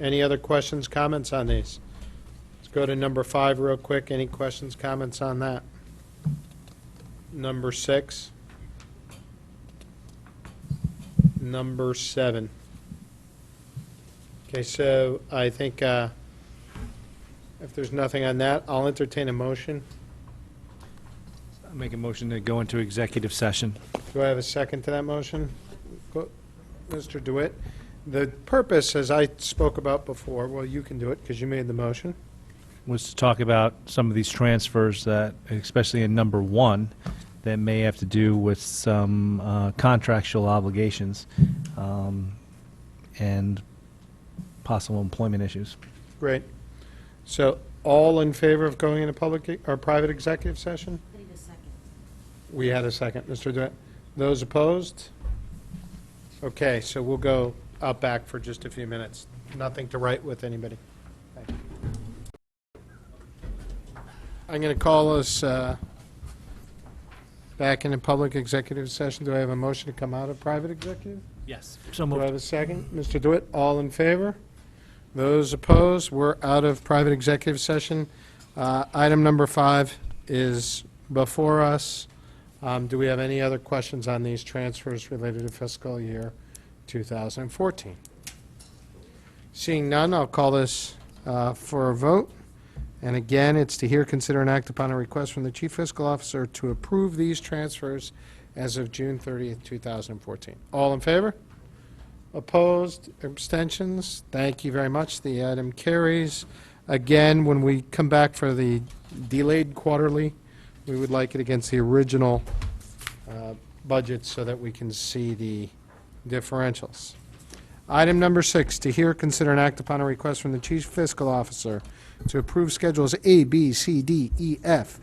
Any other questions, comments on these? Let's go to number 5 real quick. Any questions, comments on that? Number 6. Number 7. Okay, so I think if there's nothing on that, I'll entertain a motion. I'll make a motion to go into executive session. Do I have a second to that motion? Mr. DeWitt? The purpose, as I spoke about before, well, you can do it because you made the motion. Was to talk about some of these transfers that, especially in number 1, that may have to do with some contractual obligations and possible employment issues. Great. So all in favor of going into public or private executive session? I need a second. We had a second, Mr. DeWitt. Those opposed? Okay, so we'll go out back for just a few minutes. Nothing to write with anybody. Thank you. I'm going to call us back into public executive session. Do I have a motion to come out of private executive? Yes. So Do I moved. have a second? Mr. DeWitt, all in favor? Those opposed? We're out of private executive session. Item number 5 is before us. Do we have any other questions on these transfers related to fiscal year 2014? Seeing none, I'll call this for a vote. And again, it's to hear, consider, and act upon a request from the Chief Fiscal Officer to approve these transfers as of June 30th, 2014. All in favor? Opposed? Abstentions? Thank you very much. The item carries. Again, when we come back for the delayed quarterly, we would like it against the original budget so that we can see the differentials. Item number 6, to hear, consider, and act upon a request from the Chief Fiscal Officer to approve Schedules A, B, C, D, E, F,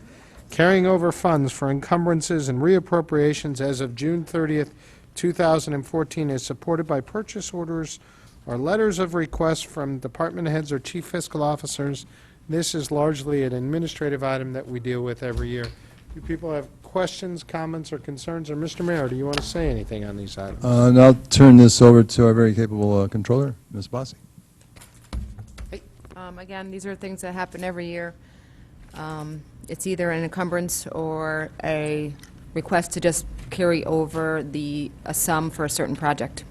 carrying over funds for encumbrances and reappropriations as of June 30th, 2014, is supported by purchase orders or letters of request from department heads or chief fiscal officers. This is largely an administrative item that we deal with every year. Do people have questions, comments, or concerns? Or Mr. Mayor, do you want to say anything on these items? And I'll turn this over to our very capable controller, Ms. Bossy. Again, these are things that happen every year. It's either an encumbrance or a request to just carry over a sum for a certain project.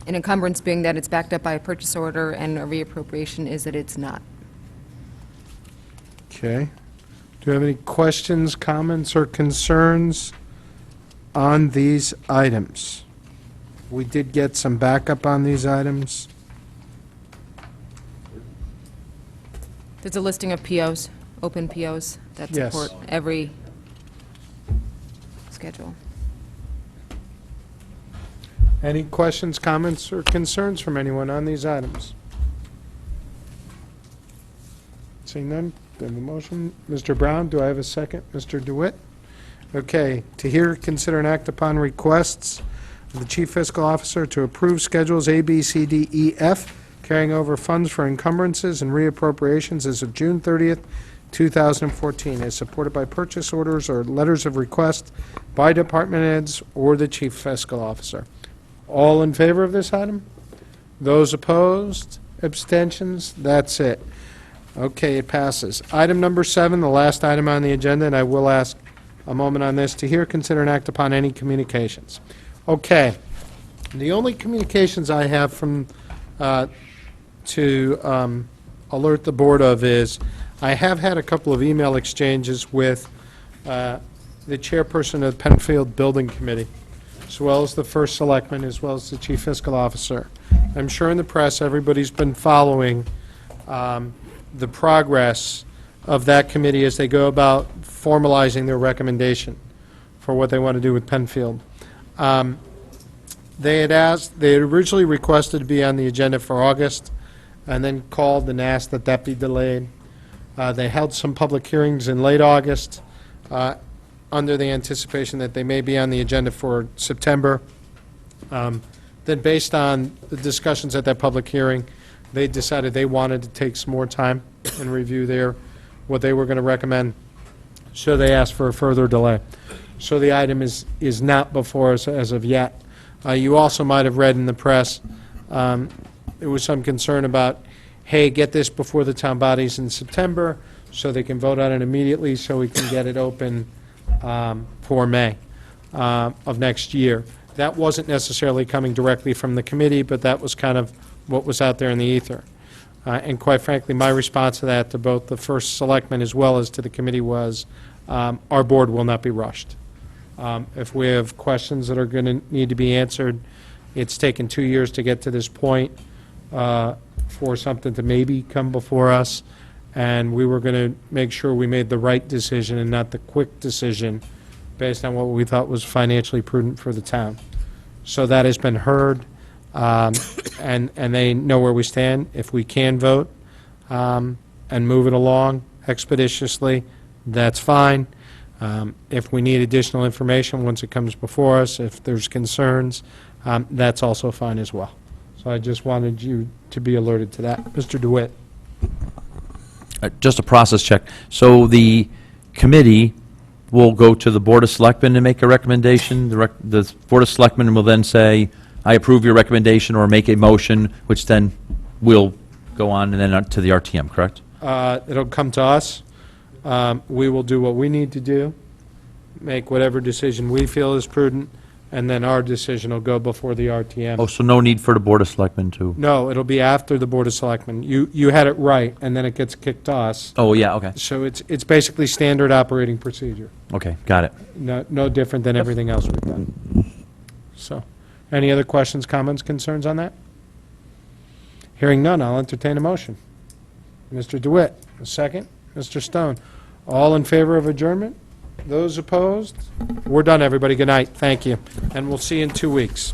An encumbrance being that it's backed up by a purchase order, and a reappropriation is that it's not. Okay. Do you have any questions, comments, or concerns on these items? We did get some backup on these items. There's a listing of POs, open POs, that Yes. support every schedule. Any questions, comments, or concerns from anyone on these items? Seeing none, then the motion. Mr. Brown, do I have a second? Mr. DeWitt? Okay, to hear, consider, and act upon requests of the Chief Fiscal Officer to approve Schedules A, B, C, D, E, F, carrying over funds for encumbrances and reappropriations as of June 30th, 2014, as supported by purchase orders or letters of request by department heads or the Chief Fiscal Officer. All in favor of this item? Those opposed? Abstentions? That's it. Okay, it passes. Item number 7, the last item on the agenda, and I will ask a moment on this, to hear, consider, and act upon any communications. Okay, the only communications I have from, to alert the board of is, I have had a couple of email exchanges with the chairperson of the Penfield Building Committee, as well as the first selectman, as well as the chief fiscal officer. I'm sure in the press, everybody's been following the progress of that committee as they go about formalizing their recommendation for what they want to do with Penfield. They had originally requested to be on the agenda for August, and then called and asked that that be delayed. They held some public hearings in late August, under the anticipation that they may be on the agenda for September. Then based on the discussions at that public hearing, they decided they wanted to take some more time and review what they were going to recommend. So they asked for a further delay. So the item is not before us as of yet. You also might have read in the press, there was some concern about, hey, get this before the town bodies in September so they can vote on it immediately so we can get it open for May of next year. That wasn't necessarily coming directly from the committee, but that was kind of what was out there in the ether. And quite frankly, my response to that, to both the first selectman as well as to the committee, was our board will not be rushed. If we have questions that are going to need to be answered, it's taken 2 years to get to this point for something to maybe come before us, and we were going to make sure we made the right decision and not the quick decision based on what we thought was financially prudent for the town. So that has been heard, and they know where we stand. If we can vote and move it along expeditiously, that's fine. If we need additional information once it comes before us, if there's concerns, that's also fine as well. So I just wanted you to be alerted to that. Mr. Dewitt. Just a process check. So the committee will go to the Board of Selectmen and make a recommendation. The Board of Selectmen will then say, I approve your recommendation, or make a motion, which then will go on and then to the RTM, correct? It'll come to us. We will do what we need to do, make whatever decision we feel is prudent, and then our decision will go before the RTM. Oh, so no need for the Board of Selectmen to? No, it'll be after the Board of Selectmen. You had it right, and then it gets kicked to us. Oh, yeah, okay. So it's basically standard operating procedure. Okay, got it. No different than everything else we've done. So, any other questions, comments, concerns on that? Hearing none, I'll entertain a motion. Mr. DeWitt, a second. Mr. Stone. All in favor of adjournment? Those opposed? We're done, everybody. Good night. Thank you. And we'll see you in 2 weeks.